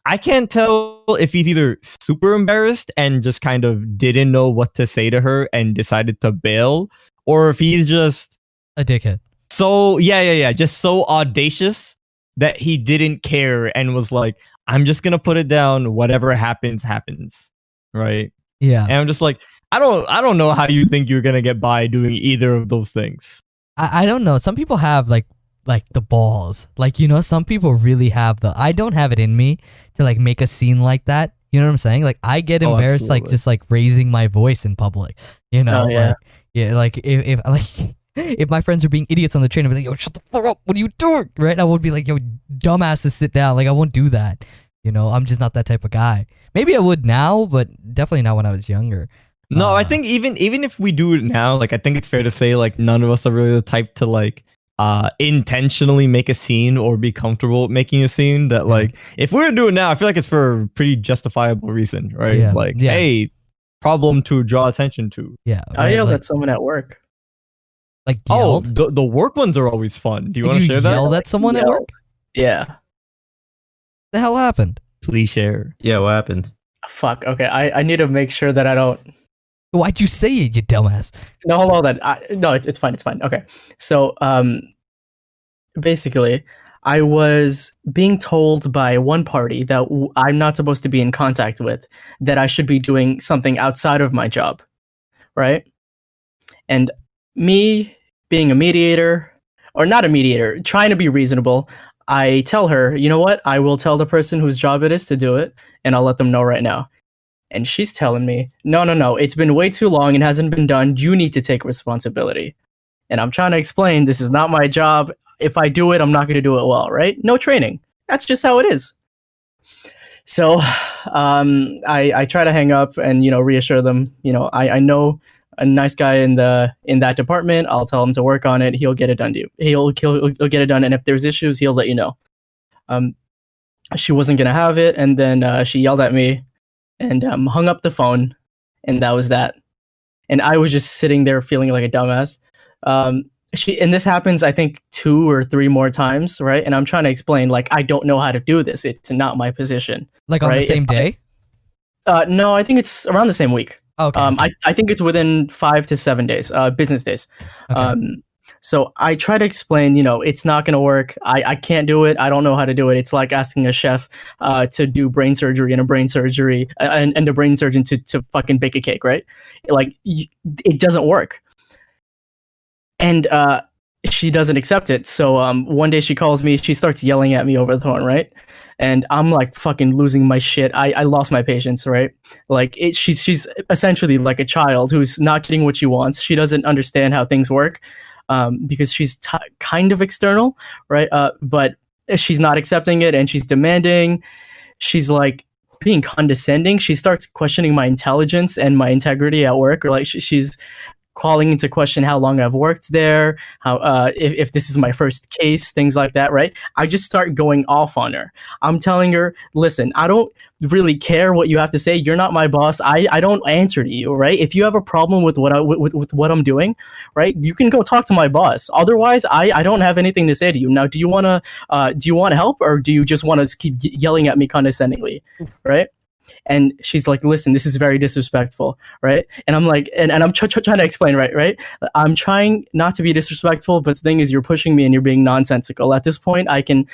I can't tell if he's either super embarrassed and just kind of didn't know what to say to her and decided to bail, or if he's just A dickhead. so just so audacious that he didn't care and was like, I'm just gonna put it down, whatever happens happens, right? Yeah. And I'm just like, I don't know how you think you're gonna get by doing either of those things. I don't know. Some people have like the balls. Like, some people really have I don't have it in me to like make a scene like that. You know what I'm saying? Like I get Oh, embarrassed like absolutely. just like raising my voice in public. Oh, yeah. Like if like if my friends are being idiots on the train, I'd be like, yo, shut the fuck up. What are you doing? Right? I would be like, yo, dumbass, to sit down. Like I won't do that. I'm just not that type of guy. Maybe I would now, but definitely not when I was younger. No, I think even if we do it now, like I think it's fair to say like none of us are really the type to like intentionally make a scene or be comfortable making a scene that like if we were to do it now, I feel like it's for a pretty justifiable reason, right? Yeah, Like, yeah. hey, problem to draw attention to. Yeah. I right, yelled like, at someone at work. like yelled. Oh, the work ones are always fun. Do you Like, want to share that? yelled at someone at Yelled. work? Yeah. The hell happened? Please share. Yeah, what happened? Fuck. Okay. I need to make sure that I don't. Why'd you say it, you dumbass? No, hold on. No, it's fine. It's fine. Okay. So, basically, I was being told by one party that I'm not supposed to be in contact with, that I should be doing something outside of my job, right? And me being a mediator, or not a mediator, trying to be reasonable, I tell her, you know what? I will tell the person whose job it is to do it, and I'll let them know right now. And she's telling me, no, it's been way too long and hasn't been done. You need to take responsibility. And I'm trying to explain, this is not my job. If I do it, I'm not going to do it well, right? No training. That's just how it is. So I try to hang up and, reassure them, I know a nice guy in that department. I'll tell him to work on it. He'll get it done to you. He'll get it done. And if there's issues, he'll let you know. She wasn't going to have it. And then she yelled at me and hung up the phone. And that was that. And I was just sitting there feeling like a dumbass. And this happens, I think, 2 or 3 more times, right? And I'm trying to explain, like, I don't know how to do this. It's not my position. Like on the right? same day? No, I think it's around the same week. Okay. I think it's within 5 to 7 days, business days. Okay. So I try to explain, it's not going to work. I can't do it. I don't know how to do it. It's like asking a chef to do brain surgery and a brain surgery and a brain surgeon to fucking bake a cake, right? Like, it doesn't work. And she doesn't accept it. So one day she calls me. She starts yelling at me over the phone, right? And I'm like fucking losing my shit. I lost my patience, right? Like she's essentially like a child who's not getting what she wants. She doesn't understand how things work because she's kind of external, right? But she's not accepting it and she's demanding. She's like being condescending. She starts questioning my intelligence and my integrity at work, or like she's calling into question how long I've worked there, how if this is my first case, things like that, right? I just start going off on her. I'm telling her, listen, I don't really care what you have to say. You're not my boss. I don't answer to you, right? If you have a problem with what I'm doing, right, you can go talk to my boss. Otherwise, I don't have anything to say to you. Now, do you want help, or do you just want to keep yelling at me condescendingly, right? And she's like, listen, this is very disrespectful, right? And I'm like, and I'm trying to explain, right? I'm trying not to be disrespectful, but the thing is, you're pushing me and you're being nonsensical. At this point, I can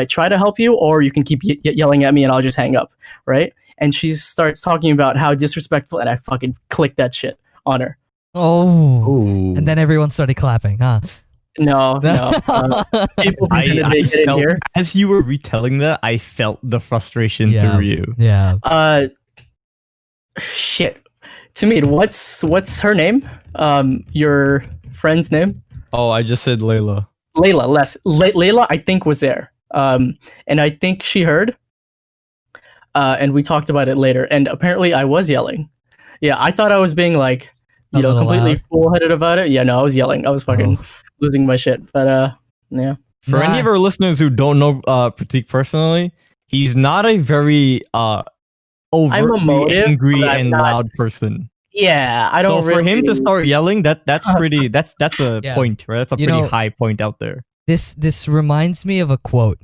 try to help you, or you can keep yelling at me and I'll just hang up, right? And she starts talking about how disrespectful, and I fucking clicked that shit on her. Oh. Ooh. And then everyone started clapping, huh? No. People pretended they get in felt, here. as you were retelling that, I felt the frustration Yeah. through you. Yeah. Shit. Tamid, what's her name? Your friend's name? Oh, I just said Layla. Layla. Layla, I think, was there. And I think she heard. And we talked about it later. And apparently I was yelling. Yeah, I thought I was being like, completely loud. fool-headed about it. Yeah, no, I was yelling. I was fucking losing my shit. But yeah. For any of our listeners who don't know Pratik personally, he's not a very overtly emotive, angry but I'm and not- loud person. Yeah, I don't So for him to start yelling, that's pretty. That's a Yeah. point, right? That's a pretty high point out there. This reminds me of a quote.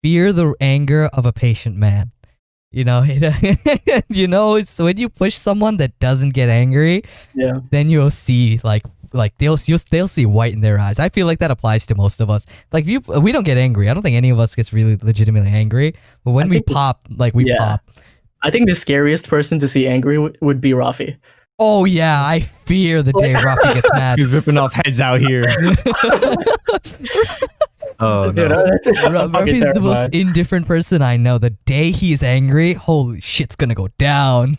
Fear the anger of a patient man. You know, you know, it's when you push someone that doesn't get angry, Yeah. then you'll see like they'll see white in their eyes. I feel like that applies to most of us. Like we don't get angry. I don't think any of us gets really legitimately angry. But when I we think it's- pop, like we yeah. pop. I think the scariest person to see angry would be Rafi. Oh yeah, I fear the day Rafi gets mad. He's ripping off heads out here. Oh Dude, no. that's fucking Rafi's the most terrifying. indifferent person I know. The day he's angry, holy shit's gonna go down.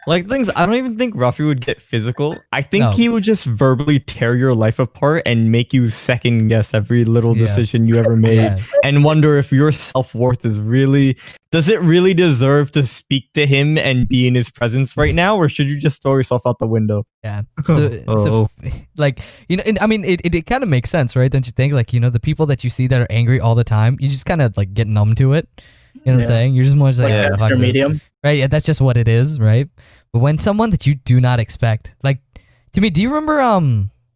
Like things, I don't even think Ruffy would get physical. I think No. he would just verbally tear your life apart and make you second guess every little Yeah. decision you ever made Yeah. and wonder if your self-worth is really, does it really deserve to speak to him and be in his presence right now, or should you just throw yourself out the window? Yeah. So like, you know, and I mean, it kind of makes sense, right? Don't you think? Like, you know, the people that you see that are angry all the time, you just kind of like get numb to it. You know what I'm Yeah. saying? You're just more just like, Yeah. "Ah, fuck Master this." medium. Right? Yeah, that's just what it is, right? But when someone that you do not expect, like, to me, do you remember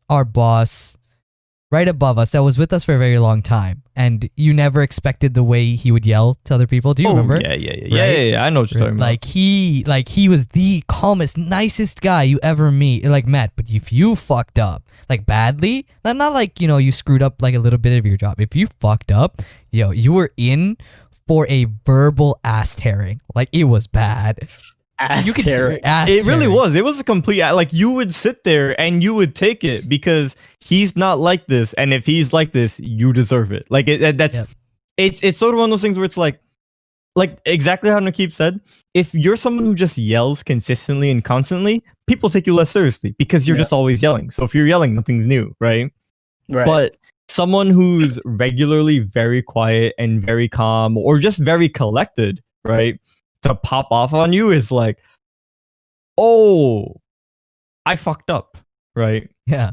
our boss right above us that was with us for a very long time, and you never expected the way he would yell to other people? Do you remember? Yeah. I know what you're talking about. Like he was the calmest, nicest guy you ever met. But if you fucked up like badly, not like, you know, you screwed up like a little bit of your job. If you fucked up, you were in for a verbal ass tearing. Like it was bad. Ass You could tearing. ass It really tearing. was. It was a complete, like, you would sit there and you would take it because he's not like this, and if he's like this, you deserve it. Like that's Yep. it's sort of one of those things where it's like exactly how Nakeeb said. If you're someone who just yells consistently and constantly, people take you less seriously because you're Yeah. just always yelling. So if you're yelling, nothing's new, right? Right. But someone who's regularly very quiet and very calm, or just very collected, right, to pop off on you is like, oh, I fucked up, right? Yeah.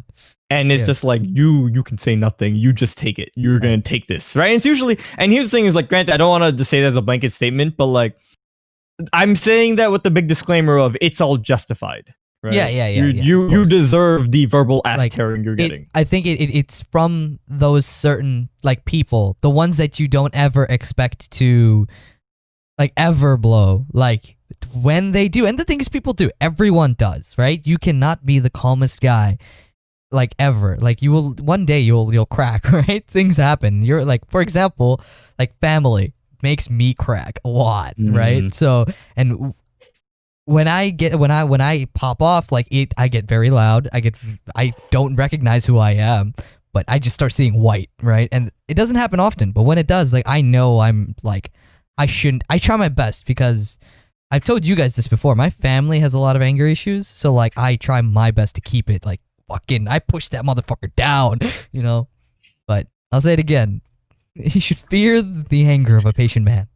And it's Yeah. just like, you can say nothing, you just take it, you're gonna take this, right? And it's usually, and here's the thing is, like, granted, I don't want to just say that as a blanket statement, but like, I'm saying that with the big disclaimer of it's all justified, right? Yeah, of You course. deserve the verbal ass Like, tearing you're getting. I think it's from those certain like people, the ones that you don't ever expect to like ever blow. Like when they do, and the thing is, people do. Everyone does, right? You cannot be the calmest guy like ever. Like you will one day you'll crack, right? Things happen. You're like, for example, like family makes me crack a lot, right? So and when I pop off, like I get very loud. I don't recognize who I am, but I just start seeing white, right? And it doesn't happen often, but when it does, like I know I'm like I try my best because I've told you guys this before. My family has a lot of anger issues, so like I try my best to keep it like fucking I push that motherfucker down, you know? But I'll say it again. You should fear the anger of a patient man.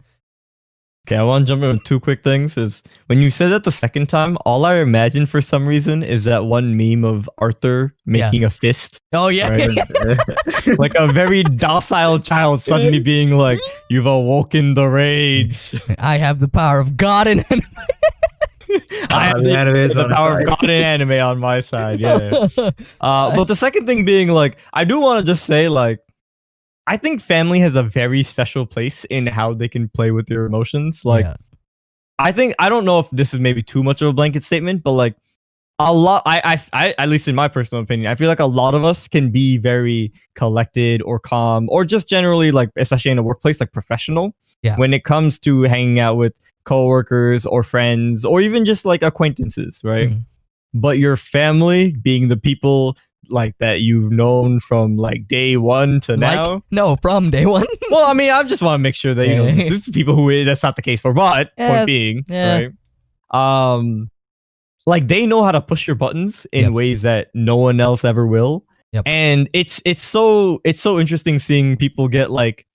Okay, I want to jump in with two quick things. Is when you said that the second time, all I imagined for some reason is that one meme of Arthur making a fist. Oh yeah. Right? Like a very docile child suddenly being like, "You've awoken the rage." I have the power of God in it. I have the anime is the on his power of side. God in anime on my side. Yeah. But the second thing being like, I do want to just say like, I think family has a very special place in how they can play with your emotions. Like, Yeah. I don't know if this is maybe too much of a blanket statement, but like a lot, I at least in my personal opinion, I feel like a lot of us can be very collected or calm or just generally like, especially in a workplace, like professional. Yeah. When it comes to hanging out with coworkers or friends or even just like acquaintances, right? Mhm. But your family being the people like that you've known from like day one to now. No, from day one. Well, I mean, I just want to make sure that you know Yeah. there's people who that's not the case for. But Yeah, point being, yeah. right? Like they know how to push your buttons in Yep. ways that no one else ever will. Yep. And it's so interesting seeing people get like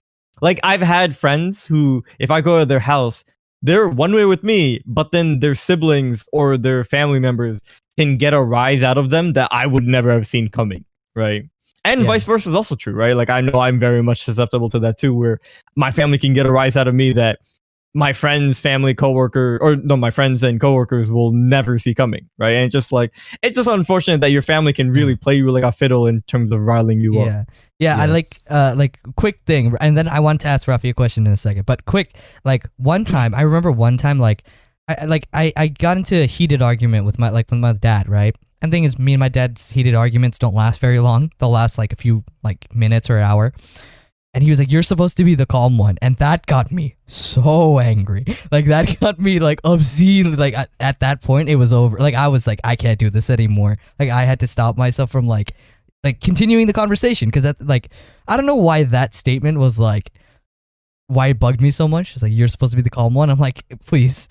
I've had friends who, if I go to their house, they're one way with me, but then their siblings or their family members can get a rise out of them that I would never have seen coming, right? And Yeah. vice versa is also true, right? Like I know I'm very much susceptible to that too, where my family can get a rise out of me that my friends, family, coworker, or no, my friends and coworkers will never see coming, right? And it's just unfortunate that your family can really play you like a fiddle in terms of riling you up. Yeah, I like quick thing, and then I want to ask Rafi a question in a second. But quick, like one time, I remember one time, like I got into a heated argument with my dad, right? And the thing is, me and my dad's heated arguments don't last very long. They'll last like a few like minutes or an hour. And he was like, "You're supposed to be the calm one," and that got me so angry. Like that got me like obscene. Like at that point, it was over. Like I was like, I can't do this anymore. Like I had to stop myself from like continuing the conversation because that like I don't know why that statement was like why it bugged me so much. It's like you're supposed to be the calm one. I'm like, please,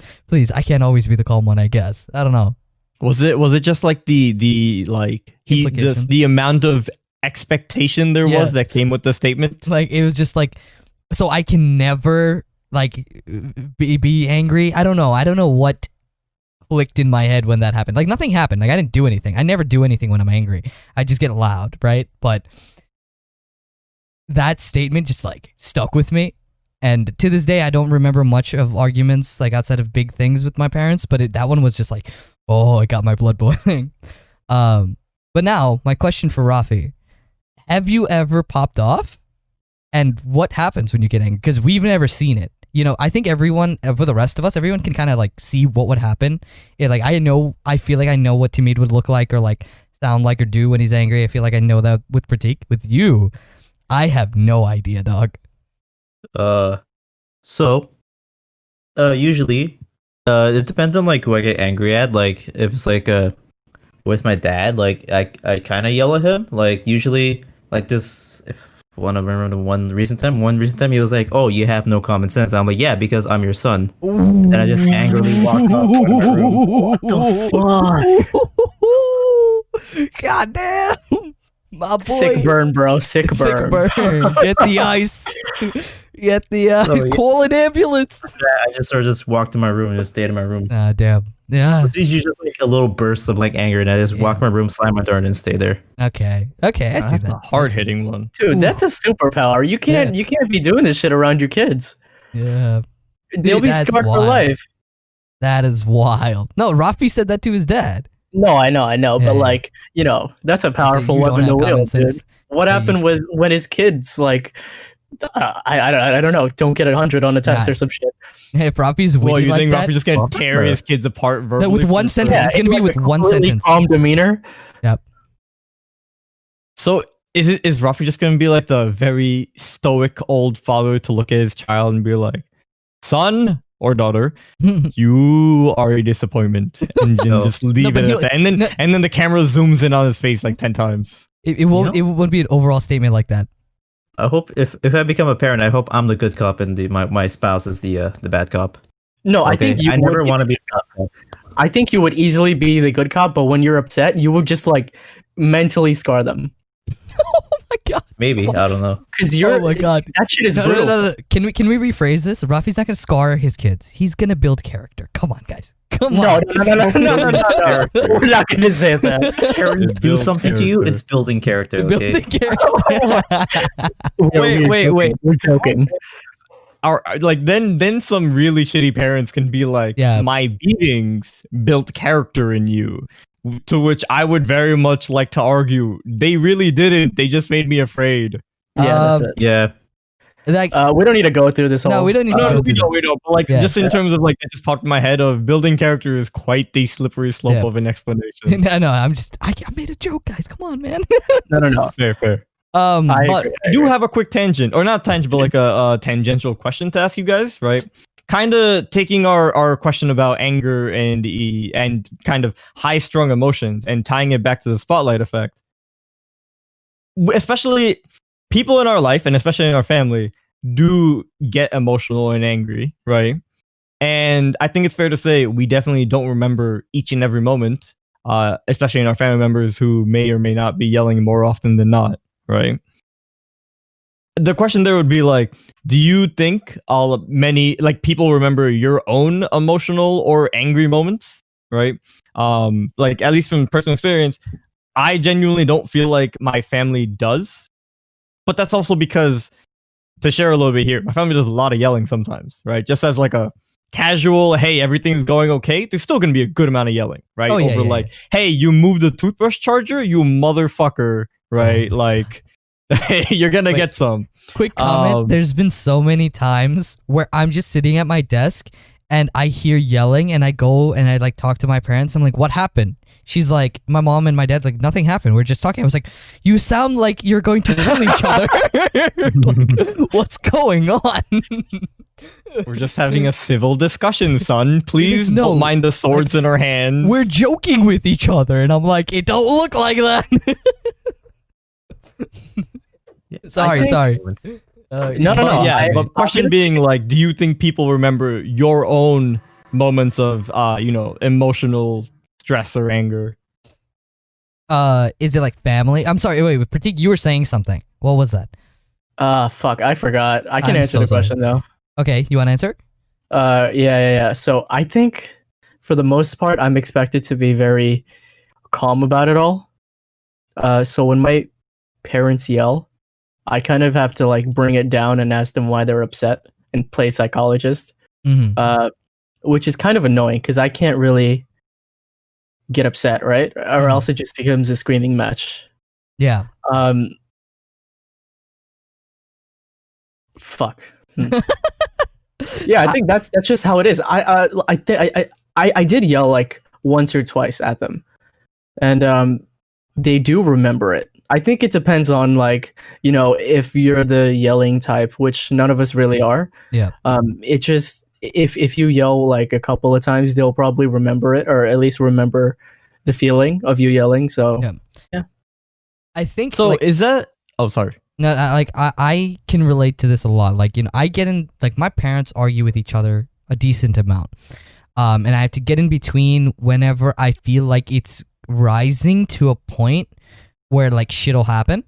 I can't always be the calm one. I guess I don't know. Was it just like the like he just the amount of expectation there was that came with the statement? Like it was just like, so I can never like be angry. I don't know what clicked in my head when that happened. Like nothing happened. Like I didn't do anything. I never do anything when I'm angry. I just get loud, right? But that statement just like stuck with me. And to this day, I don't remember much of arguments like outside of big things with my parents. But that one was just like, oh, it got my blood boiling. But now my question for Rafi: have you ever popped off? And what happens when you get angry? Because we've never seen it. You know, I think everyone, for the rest of us, everyone can kind of like see what would happen. Like I feel like I know what Timid would look like or like sound like or do when he's angry. I feel like I know that with Pratik. With you, I have no idea, dog. Usually, it depends on like who I get angry at. Like if it's like with my dad, like I kind of yell at him. Like usually, like this. If I remember one recent time he was like, "Oh, you have no common sense." I'm like, "Yeah, because I'm your son." And I just angrily walked off to my room. What the fuck? God damn. My boy. Sick burn, bro. Sick burn. Get the ice. Get the call an ambulance. I just walked to my room and just stayed in my room. Ah, damn. Yeah. It's usually just like a little burst of like anger, and I just walk my room, slam my door, and stay there. Okay. I see that. A hard hitting one, dude. That's a superpower. You can't be doing this shit around your kids. Yeah. They'll be scarred for life. That is wild. No, Rafi said that to his dad. No, I know, but like, you know, that's a powerful weapon to wield, dude. What happened was when his kids like, I don't know, don't get 100 on a test or some shit. If Rafi's winning you like think that, Rafi's just gonna tear his kids apart verbally? With one sentence, it's gonna be with one sentence. Calm demeanor. Yep. So is Rafi just gonna be like the very stoic old father to look at his child and be like, "Son or daughter, you are a disappointment," and just leave it at that. And then the camera zooms in on his face like 10 times. It won't be an overall statement like that. I hope if I become a parent, I hope I'm the good cop and my spouse is the bad cop. No, okay. I think I never want to be a cop. I think you would easily be the good cop, but when you're upset, you would just like mentally scar them. Oh my god. Maybe, I don't know. Because you're oh my god. That shit is brutal. No. Can we rephrase this? Rafi's not gonna scar his kids. He's gonna build character. Come on, guys. Come on. No. We're not gonna say that. Parents do something to you, it's building character, okay? Wait. We're joking. Then some really shitty parents can be like, my beatings built character in you. To which I would very much like to argue, they really didn't. They just made me afraid. Yeah, that's it. Yeah. Like, we don't need to go through this whole. No, we don't need to go through we don't. But like, just in terms of like, it just popped in my head of building character is quite the slippery slope of an explanation. No, I made a joke, guys. Come on, man. No. Fair. I do have a quick tangent, or not tangent, but like a tangential question to ask you guys, right? Kind of taking our question about anger and kind of high-strung emotions and tying it back to the spotlight effect. Especially people in our life, and especially in our family, do get emotional and angry, right? And I think it's fair to say we definitely don't remember each and every moment, especially in our family members who may or may not be yelling more often than not, right? The question there would be like, do you think many people remember your own emotional or angry moments, right? Like at least from personal experience, I genuinely don't feel like my family does, but that's also because to share a little bit here, my family does a lot of yelling sometimes, right? Just as like a casual, hey, everything's going okay. There's still gonna be a good amount of yelling, right? Oh, yeah, Over yeah, like, hey, you moved the toothbrush charger, you motherfucker, right? Oh. Like, you're gonna Wait. get some. Quick comment. Um, There's been so many times where I'm just sitting at my desk and I hear yelling and I go and I like talk to my parents. I'm like, what happened? She's like, my mom and my dad, like, nothing happened. We're just talking. I was like, you sound like you're going to kill each other. Like, what's going on? We're just having a civil discussion, son. Please No, don't mind the swords in our hands. We're joking with each other. And I'm like, it don't look like that. Sorry. No. Yeah, I- but question being like, do you think people remember your own moments of emotional stress or anger? Is it like family? I'm sorry. Wait, Pratik, you were saying something. What was that? Fuck, I forgot. I can I'm answer so the sorry. question though. Okay, you want to answer? Yeah. So I think for the most part, I'm expected to be very calm about it all. So when my parents yell, I kind of have to like bring it down and ask them why they're upset and play psychologist, Mm-hmm. which is kind of annoying because I can't really get upset, right? Or else it just becomes a screaming match. Yeah. Fuck. Yeah, I think that's just how it is. I did yell like once or twice at them, and they do remember it. I think it depends on like if you're the yelling type, which none of us really are. Yeah. It just if you yell like a couple of times, they'll probably remember it, or at least remember the feeling of you yelling. So Yeah. I think So like, is that? Oh, sorry. no, I can relate to this a lot. Like, I get in, like, my parents argue with each other a decent amount. And I have to get in between whenever I feel like it's rising to a point where like shit'll happen.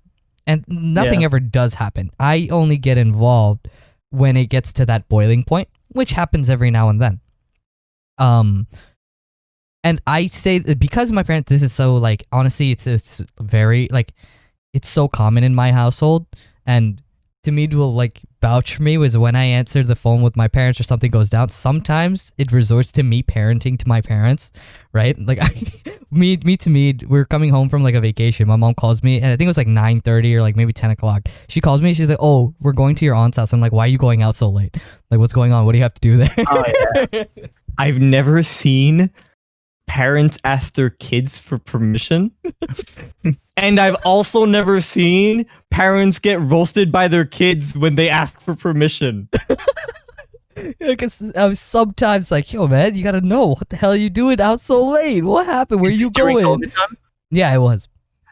And nothing ever does happen. I only get involved when it gets to that boiling point, which happens every now and then. And I say that because my parents, this is so like, honestly, it's very like, it's so common in my household, and Tamid will like vouch for me was when I answer the phone with my parents or something goes down, sometimes it resorts to me parenting to my parents, right? Like me Tamid, we're coming home from like a vacation. My mom calls me and I think it was like 9:30 or like maybe 10 o'clock. She calls me, she's like, oh, we're going to your aunt's house. I'm like, why are you going out so late? Like, what's going on? What do you have to do there? Oh, yeah. I've never seen parents ask their kids for permission. And I've also never seen parents get roasted by their kids when they ask for permission. Because I'm sometimes like, yo, man, you gotta know what the hell are you doing out so late? What happened? Where Is you this during going? COVID time? Yeah, it was.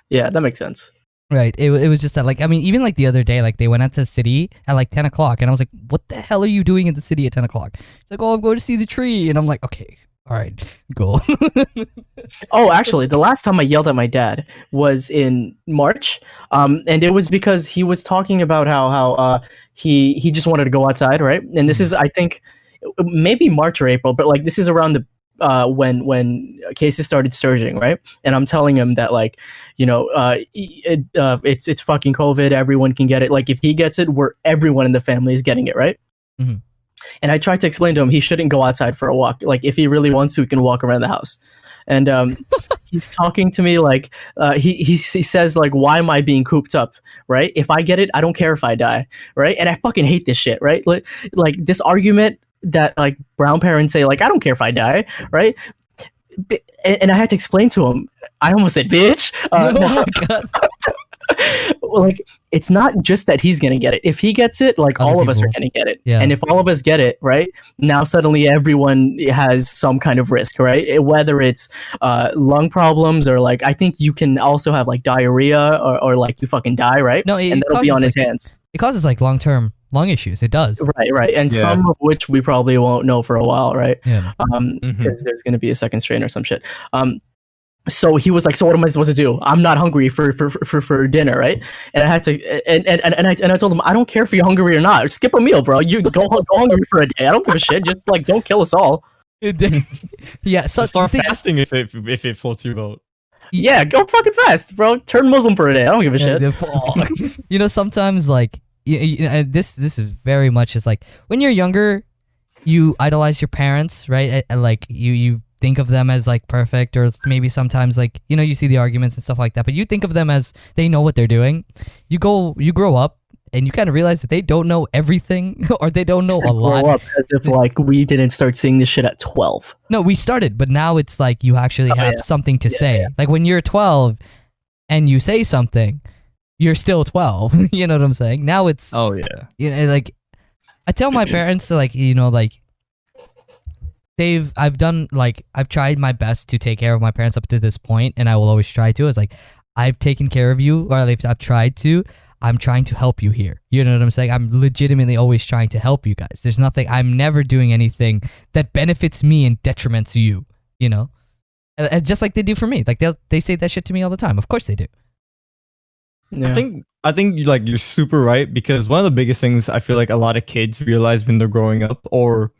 Yeah, that makes sense. Right. It was just that, like, I mean, even like the other day, like they went out to the city at like 10 o'clock, and I was like, what the hell are you doing in the city at 10 o'clock? It's like, oh, I'm going to see the tree, and I'm like, okay, all right, go. Oh, actually, the last time I yelled at my dad was in March, and it was because he was talking about how he just wanted to go outside, right? And this is, I think, maybe March or April, but like this is around the when cases started surging, right? And I'm telling him that like, it's fucking COVID, everyone can get it. Like if he gets it, everyone in the family is getting it, right? Mhm. And I tried to explain to him he shouldn't go outside for a walk. Like if he really wants to, he can walk around the house. And he's talking to me like he says like, why am I being cooped up, right? If I get it, I don't care if I die, right? And I fucking hate this shit, right? Like this argument that like brown parents say like, I don't care if I die, right? And I had to explain to him. I almost said bitch. Oh No. my God. Like it's not just that he's gonna get it. If he gets it, like Other all of us are people. gonna get it. Yeah. And if all of us get it, right, now suddenly everyone has some kind of risk, right? Whether it's lung problems or like I think you can also have like diarrhea or like you fucking die, right? No, and that'll be on his hands. It causes like long-term lung issues. It does. Right. And Yeah. some of which we probably won't know for a while, right? Yeah. Because there's gonna be a second strain or some shit. So he was like, so what am I supposed to do? I'm not hungry for dinner, right? And I had to, and I told him, I don't care if you're hungry or not. Skip a meal, bro. You go hungry for a day. I don't give a shit. Just like, don't kill us all. Yeah. So Start the thing- fasting if it floats your boat. Yeah, go fucking fast, bro. Turn Muslim for a day. I don't give a shit. sometimes like this is very much just like when you're younger, you idolize your parents, right? Like you think of them as like perfect, or maybe sometimes like you see the arguments and stuff like that, but you think of them as they know what they're doing. You grow up and you kind of realize that they don't know everything or they don't know a lot. Grow up as if like we didn't start seeing this shit at 12. No, we started, but now it's like you actually have something to say. Yeah. Like when you're 12 and you say something, you're still 12. You know what I'm saying? Now it's like I tell my parents like I've tried my best to take care of my parents up to this point, and I will always try to. It's like I've taken care of you, or I've tried to. I'm trying to help you here. You know what I'm saying? I'm legitimately always trying to help you guys. There's nothing. I'm never doing anything that benefits me and detriments you. Just like they do for me. Like they say that shit to me all the time. Of course they do. Yeah. I think like you're super right, because one of the biggest things I feel like a lot of kids realize when they're growing up, or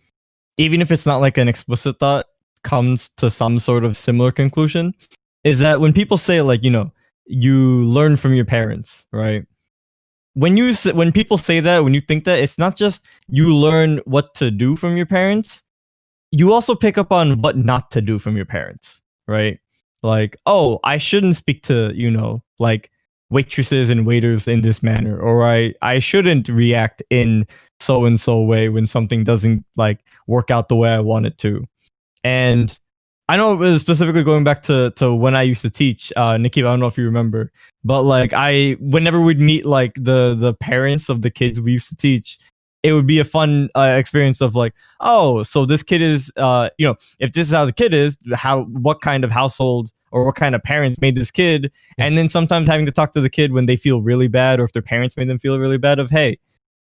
even if it's not like an explicit thought, comes to some sort of similar conclusion, is that when people say like, you learn from your parents, right? When people say that, when you think that, it's not just you learn what to do from your parents, you also pick up on what not to do from your parents, right? Like, oh, I shouldn't speak to, like waitresses and waiters in this manner, or I shouldn't react in so and so way when something doesn't like work out the way I want it to. And I know it was specifically going back to when I used to teach, Nikki, I don't know if you remember, but like whenever we'd meet like the parents of the kids we used to teach, it would be a fun experience of like, oh, so this kid is, if this is how the kid is, what kind of household or what kind of parents made this kid, and then sometimes having to talk to the kid when they feel really bad, or if their parents made them feel really bad, of hey,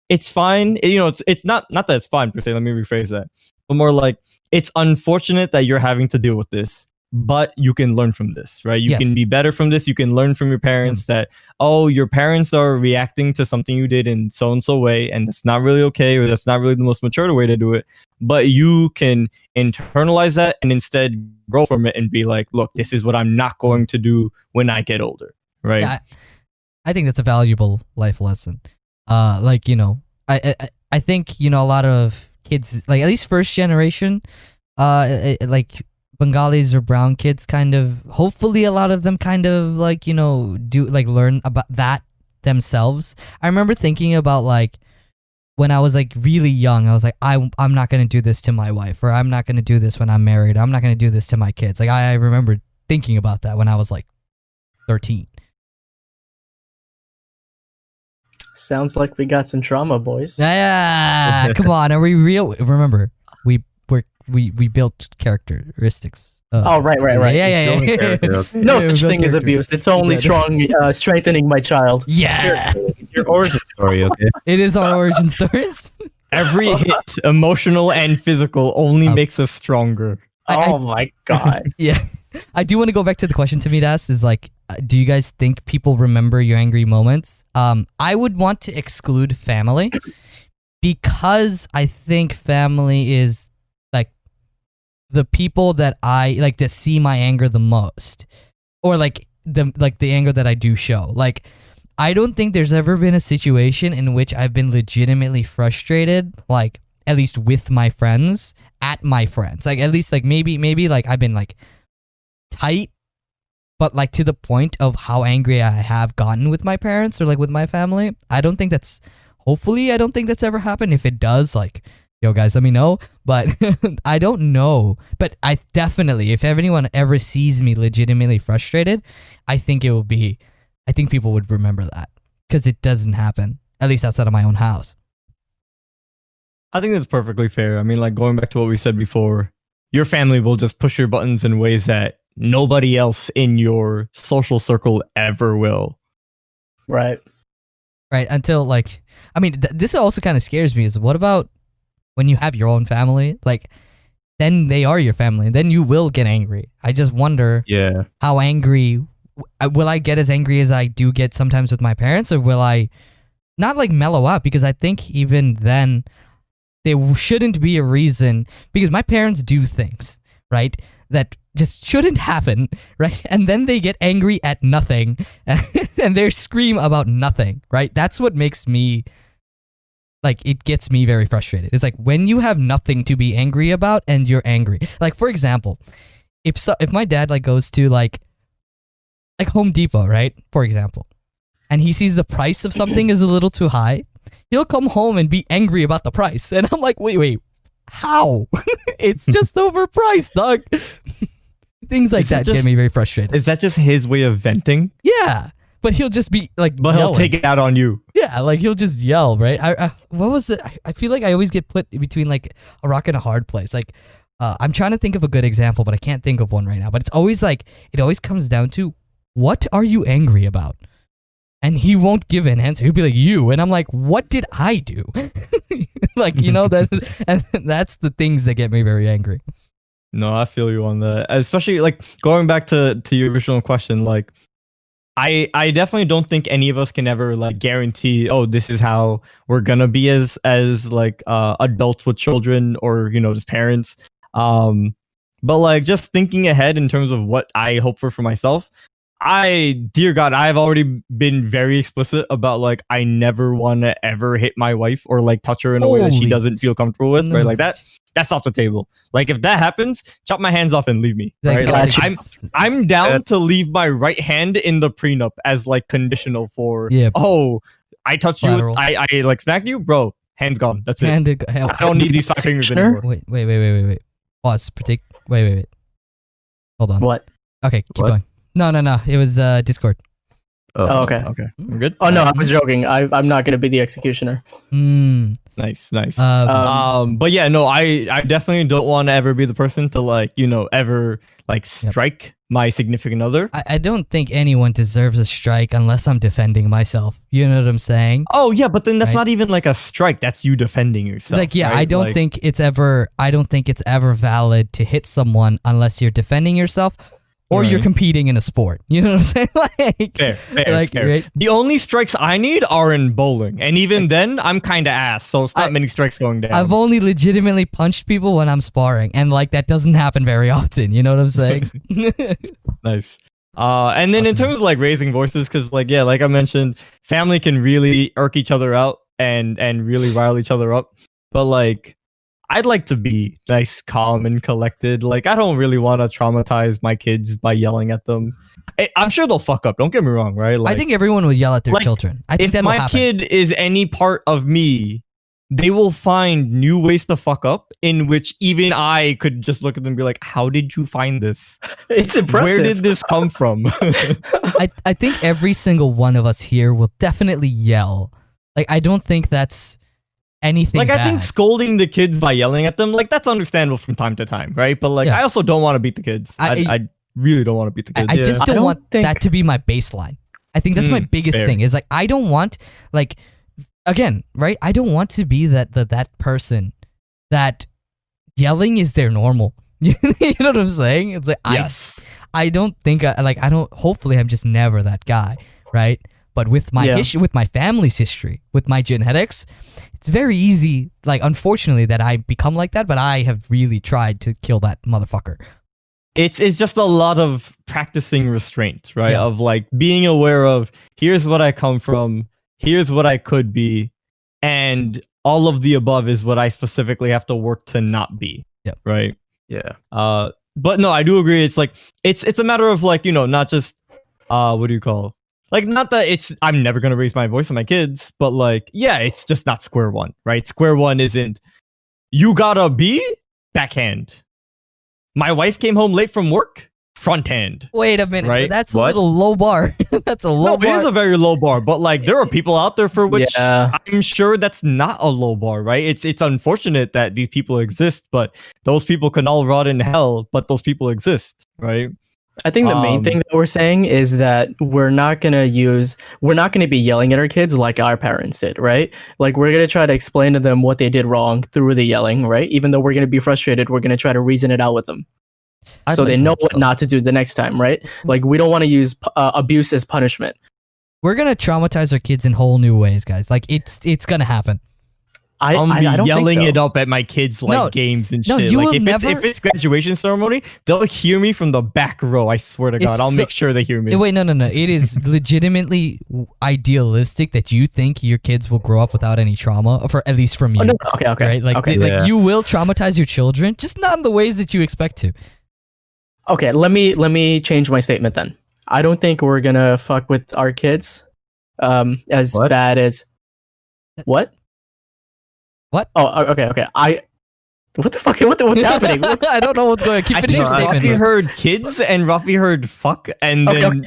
it's fine. It's not that it's fine per se. Let me rephrase that. But more like, it's unfortunate that you're having to deal with this, but you can learn from this, right? You can be better from this. You can learn from your parents that, oh, your parents are reacting to something you did in so and so way, and that's not really okay, or that's not really the most mature way to do it. But you can internalize that and instead grow from it and be like, look, this is what I'm not going to do when I get older, right? Yeah, I think that's a valuable life lesson. I think a lot of kids, like at least first generation, like Bengalis or brown kids, kind of, hopefully a lot of them kind of like do like learn about that themselves. I remember thinking about like when I was like really young, I was like, I'm not gonna do this to my wife, or I'm not gonna do this when I'm married, I'm not gonna do this to my kids. Like I remember thinking about that when I was like 13. Sounds like we got some trauma, boys. Yeah, come on. Are we real? Remember, we built characteristics. Right. Yeah. No such thing as abuse. It's only strengthening my child. Yeah. Your origin story, okay? It is our origin stories. Every hit, emotional and physical, only makes us stronger. My god. Yeah. I do want to go back to the question Tamid asked, is like, do you guys think people remember your angry moments? I would want to exclude family, because I think family is like the people that I like to see my anger the most, or like the anger that I do show. Like, I don't think there's ever been a situation in which I've been legitimately frustrated, like at least with my friends, at my friends. Like at least like maybe like I've been like tight, but like to the point of how angry I have gotten with my parents or like with my family. I don't think that's ever happened. If it does, like, yo guys, let me know. But I don't know. But I definitely, if anyone ever sees me legitimately frustrated, I think people would remember that, because it doesn't happen, at least outside of my own house. I think that's perfectly fair. I mean, like going back to what we said before, your family will just push your buttons in ways that nobody else in your social circle ever will. Right. Until like, I mean, this also kind of scares me, is what about when you have your own family? Like, then they are your family, and then you will get angry. I just wonder how angry, will I get as angry as I do get sometimes with my parents, or will I not like mellow out? Because I think even then there shouldn't be a reason, because my parents do things, right, that just shouldn't happen, right? And then they get angry at nothing and they scream about nothing, right? That's what makes me like it gets me very frustrated. It's like when you have nothing to be angry about and you're angry. Like for example, if my dad like goes to like Home Depot, right? For example, and he sees the price of something is a little too high, he'll come home and be angry about the price. And I'm like, wait, how? It's just overpriced, dog. Things like that get me very frustrated. Is that just his way of venting? Yeah. But he'll just be like, but yelling. He'll take it out on you. Yeah, like he'll just yell, right? What was it? I feel like I always get put between like a rock and a hard place. Like, I'm trying to think of a good example, but I can't think of one right now. But it's always like, it always comes down to, what are you angry about? And he won't give an answer. He'll be like, you. And I'm like, what did I do? Like, you know, and that's the things that get me very angry. No, I feel you on that. Especially like going back to your original question, like, I definitely don't think any of us can ever like guarantee, oh, this is how we're gonna be as like adults with children or, you know, as parents. But like just thinking ahead in terms of what I hope for myself, dear God, I've already been very explicit about like I never want to ever hit my wife or like touch her in a way that she doesn't feel comfortable with, right? Like that's off the table. Like if that happens, chop my hands off and leave me. Right? Like, I'm down to leave my right hand in the prenup as like conditional for oh, I touched you, I like smacked you, bro. Hands gone. That's it. I don't need these 5 fingers anymore. Wait. Pause. Wait. Hold on. What? Okay, keep going. No. It was Discord. Oh, okay. We're good. Oh no, I was joking. I'm not gonna be the executioner. Nice. But yeah, no, I definitely don't want to ever be the person to like, you know, ever like strike my significant other. I don't think anyone deserves a strike unless I'm defending myself. You know what I'm saying? Oh yeah, but then that's not even like a strike. That's you defending yourself. Like yeah, right? I don't think it's ever valid to hit someone unless you're defending yourself. Or you're competing in a sport. You know what I'm saying? Like, fair. Right? The only strikes I need are in bowling. And even then, I'm kind of ass. So it's not many strikes going down. I've only legitimately punched people when I'm sparring. And like, that doesn't happen very often. You know what I'm saying? Nice. And then in terms of like raising voices, because like, yeah, like I mentioned, family can really irk each other out and really rile each other up. But like, I'd like to be nice, calm, and collected. Like, I don't really want to traumatize my kids by yelling at them. I'm sure they'll fuck up. Don't get me wrong, right? Like, I think everyone would yell at their children. I think if my kid is any part of me, they will find new ways to fuck up in which even I could just look at them and be like, how did you find this? It's impressive. Where did this come from? I think every single one of us here will definitely yell. Like, I don't think that's anything like bad. I think scolding the kids by yelling at them, like that's understandable from time to time, right? But like I also don't want to beat the kids. I really don't want to beat the kids. I just don't want that to be my baseline. I think that's my biggest thing is like I don't want like again, right? I don't want to be that person that yelling is their normal. You know what I'm saying? It's like I don't think hopefully I'm just never that guy, right? But with my issue, with my family's history, with my genetics, it's very easy, like, unfortunately, that I become like that, but I have really tried to kill that motherfucker. It's just a lot of practicing restraint, right? Of, like, being aware of, here's what I come from, here's what I could be, and all of the above is what I specifically have to work to not be, right? Yeah. But no, I do agree. It's, like, it's a matter of, like, you know, not just, what do you call like, not that I'm never going to raise my voice on my kids, but like, yeah, it's just not square one, right? Square one isn't, you gotta be backhand. My wife came home late from work, front hand. Wait a minute, right? That's a little low bar. That's a low bar. It is a very low bar, but like, there are people out there for which I'm sure that's not a low bar, right? It's unfortunate that these people exist, but those people can all rot in hell, but those people exist, right? I think the main thing that we're saying is that we're not going to be yelling at our kids like our parents did, right? Like we're going to try to explain to them what they did wrong through the yelling, right? Even though we're going to be frustrated, we're going to try to reason it out with them. So they know what not to do the next time, right? Like we don't want to use abuse as punishment. We're going to traumatize our kids in whole new ways, guys. Like it's going to happen. I'm I be don't yelling think it so. up at my kids like No, games and no, shit. you Like will if it's graduation ceremony, they'll hear me from the back row. I swear to God, It's I'll so- make sure they hear me. Wait, no. It is legitimately idealistic that you think your kids will grow up without any trauma, for at least from you. Oh, no, okay, Right? Like, okay. like Yeah. you will traumatize your children, just not in the ways that you expect to. Okay, let me change my statement then. I don't think we're gonna fuck with our kids as What? bad as what? What? Oh, okay. What the fuck? What's happening? I don't know what's going on. Keep I think finishing your statement. Rafi bro. heard kids and Rafi heard fuck, and Okay, then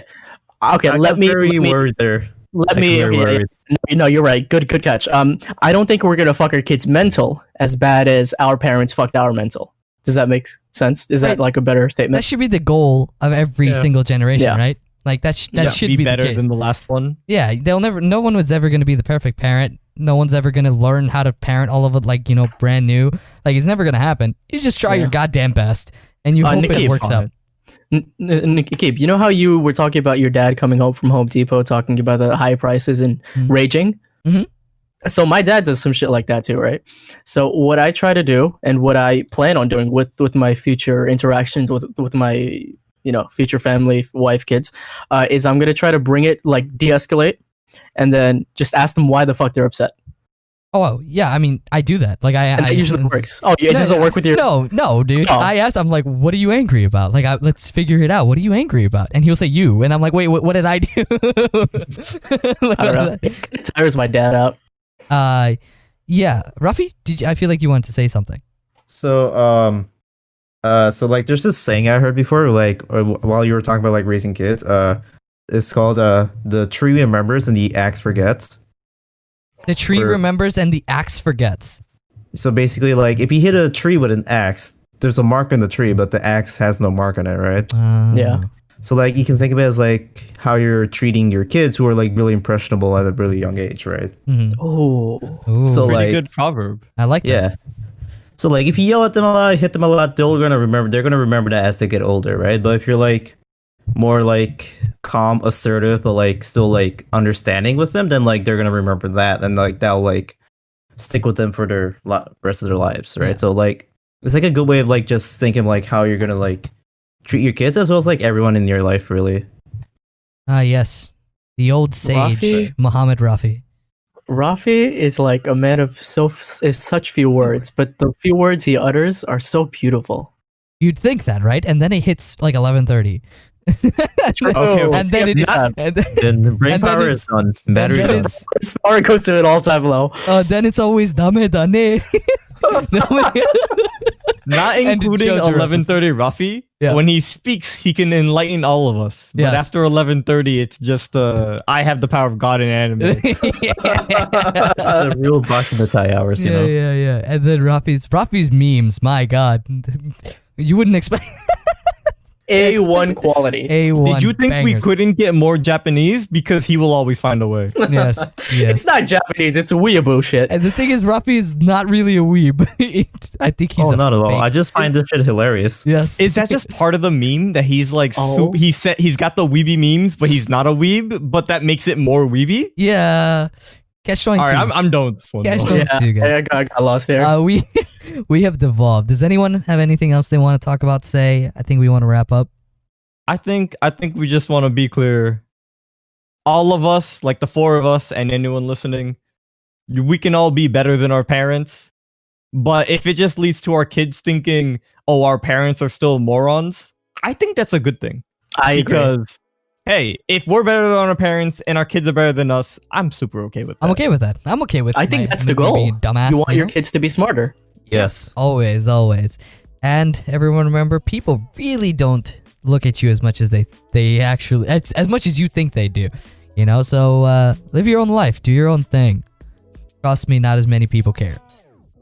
Okay, I let got me very worried there. let I me. got very Okay, worried. no, you're right. Good catch. I don't think we're gonna fuck our kids mental as bad as our parents fucked our mental. Does that make sense? Is that Right. like a better That statement? should be the goal of every Yeah. single generation, Yeah. right? Like that should be better the case. than the last one. Yeah, no one was ever going to be the perfect parent. No one's ever going to learn how to parent all of it like, brand new. Like it's never going to happen. You just try your Yeah. goddamn best and you hope Nikki, it works out. Keep. You know how you were talking about your dad coming home from Home Depot, talking about the high prices and Mhm. raging? Mhm. So my dad does some shit like that too, right? So what I try to do and what I plan on doing with my future interactions with my future family, wife, kids, is I'm gonna try to bring it like de-escalate, and then just ask them why the fuck they're upset. Oh, yeah, I mean, I do that. Like And I that usually works. Oh, it No, doesn't work with your. No, dude. Oh. I asked, I'm like, what are you angry about? Like, let's figure it out. What are you angry about? And he'll say you. And I'm like, wait, what did I do? Like, I don't know. It tires my dad out. Yeah. Rafi, I feel like you wanted to say something. So so like there's this saying I heard before, like while you were talking about like raising kids, it's called the tree remembers and the axe forgets. The tree Or- remembers and the axe forgets. So basically, like if you hit a tree with an axe, there's a mark on the tree, but the axe has no mark on it, right? Yeah. So like you can think of it as like how you're treating your kids who are like really impressionable at a really young age, right? Mhm. Oh. Ooh, So, Pretty like- good proverb. I like that. Yeah. So like if you yell at them a lot, hit them a lot, they're gonna remember that as they get older, right? But if you're like more like calm, assertive, but like still like understanding with them, then like they're gonna remember that, and like that'll like stick with them for their rest of their lives, right? Yeah. So like it's like a good way of like just thinking like how you're gonna like treat your kids as well as like everyone in your life, really. Ah, yes. The old sage, Rafi? Muhammad Rafi. Rafi is like a man of such few words, but the few words he utters are so beautiful. You'd think that, right? And then it hits like 11:30. Okay, And then it Yeah. and then, Then brain And then power it's- is done. Battery and then done. it's His power goes to an all-time low. then it's always dame dane. Not And including JoJo 11:30 Rafi. Yeah. When he speaks, he can enlighten all of us. But Yes. after 11:30, it's just I have the power of God in anime. The real Bakumatai hours, you know. Yeah. And then Rafi's memes, my god. You wouldn't expect A1 quality. A1 Did you think we bangers. couldn't get more Japanese? Because he will always find a way. Yes. It's not Japanese, it's weeaboo shit. And the thing is, Rafi is not really a weeb. I think he's Oh, not at all. fake. I just find this shit hilarious. Yes. Is that just part of the meme that he's like? Oh. He's got the weeby memes, but he's not a weeb. But that makes it more weeby. Yeah. Catch 22. All right, I'm done with this one. Guys, though. don't- too good. I got lost there. We have devolved. Does anyone have anything else they want to talk about? Say, I think we want to wrap up. I think we just want to be clear. All of us, like the four of us, and anyone listening, we can all be better than our parents. But if it just leads to our kids thinking, "Oh, our parents are still morons," I think that's a good thing. I agree. Because hey, if we're better than our parents and our kids are better than us, I'm super okay with that. I'm okay with that. I'm okay with. I think my- that's the me goal. being a dumbass. You want your know? kids to be smarter. Yes. Always. And everyone remember, people really don't look at you as much as they actually, as much as you think they do. So live your own life, do your own thing. Trust me, not as many people care.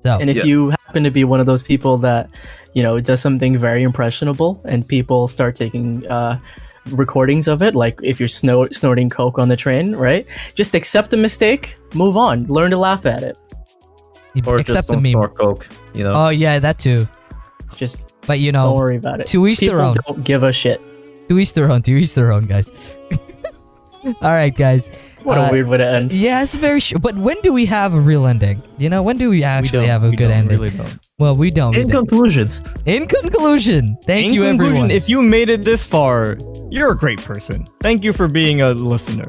So And if you happen to be one of those people that, does something very impressionable and people start taking recordings of it, like if you're snorting coke on the train, right? Just accept the mistake, move on, learn to laugh at it. Or accept just the don't meme. snort coke, you know. Oh yeah, that too. Just But don't worry about it. to each their People own. don't give a shit. To each their own. To each their own, guys. All right, guys. What a weird way to end. Yeah, it's very but when do we have a real ending? You know, when do we actually have a good ending? Really don't. Well, we don't. In conclusion, In conclusion, thank you, everyone. If you made it this far, you're a great person. Thank you for being a listener.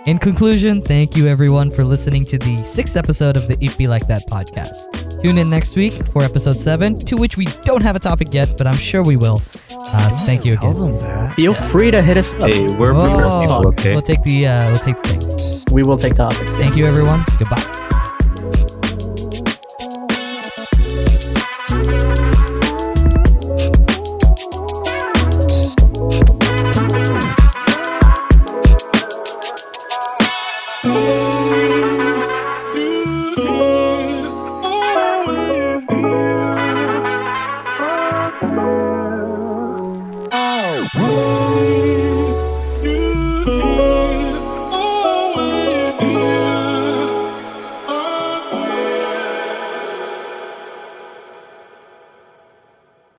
In conclusion, thank you, everyone, for listening to the 6th episode of the It Be Like That podcast. Tune in next week for episode 7, to which we don't have a topic yet, but I'm sure we will. So thank you Tell again. them that. Feel free to hit us up. hey, we're Whoa. people, okay? We'll take the thing. We will take topics. Thank you, everyone. Goodbye.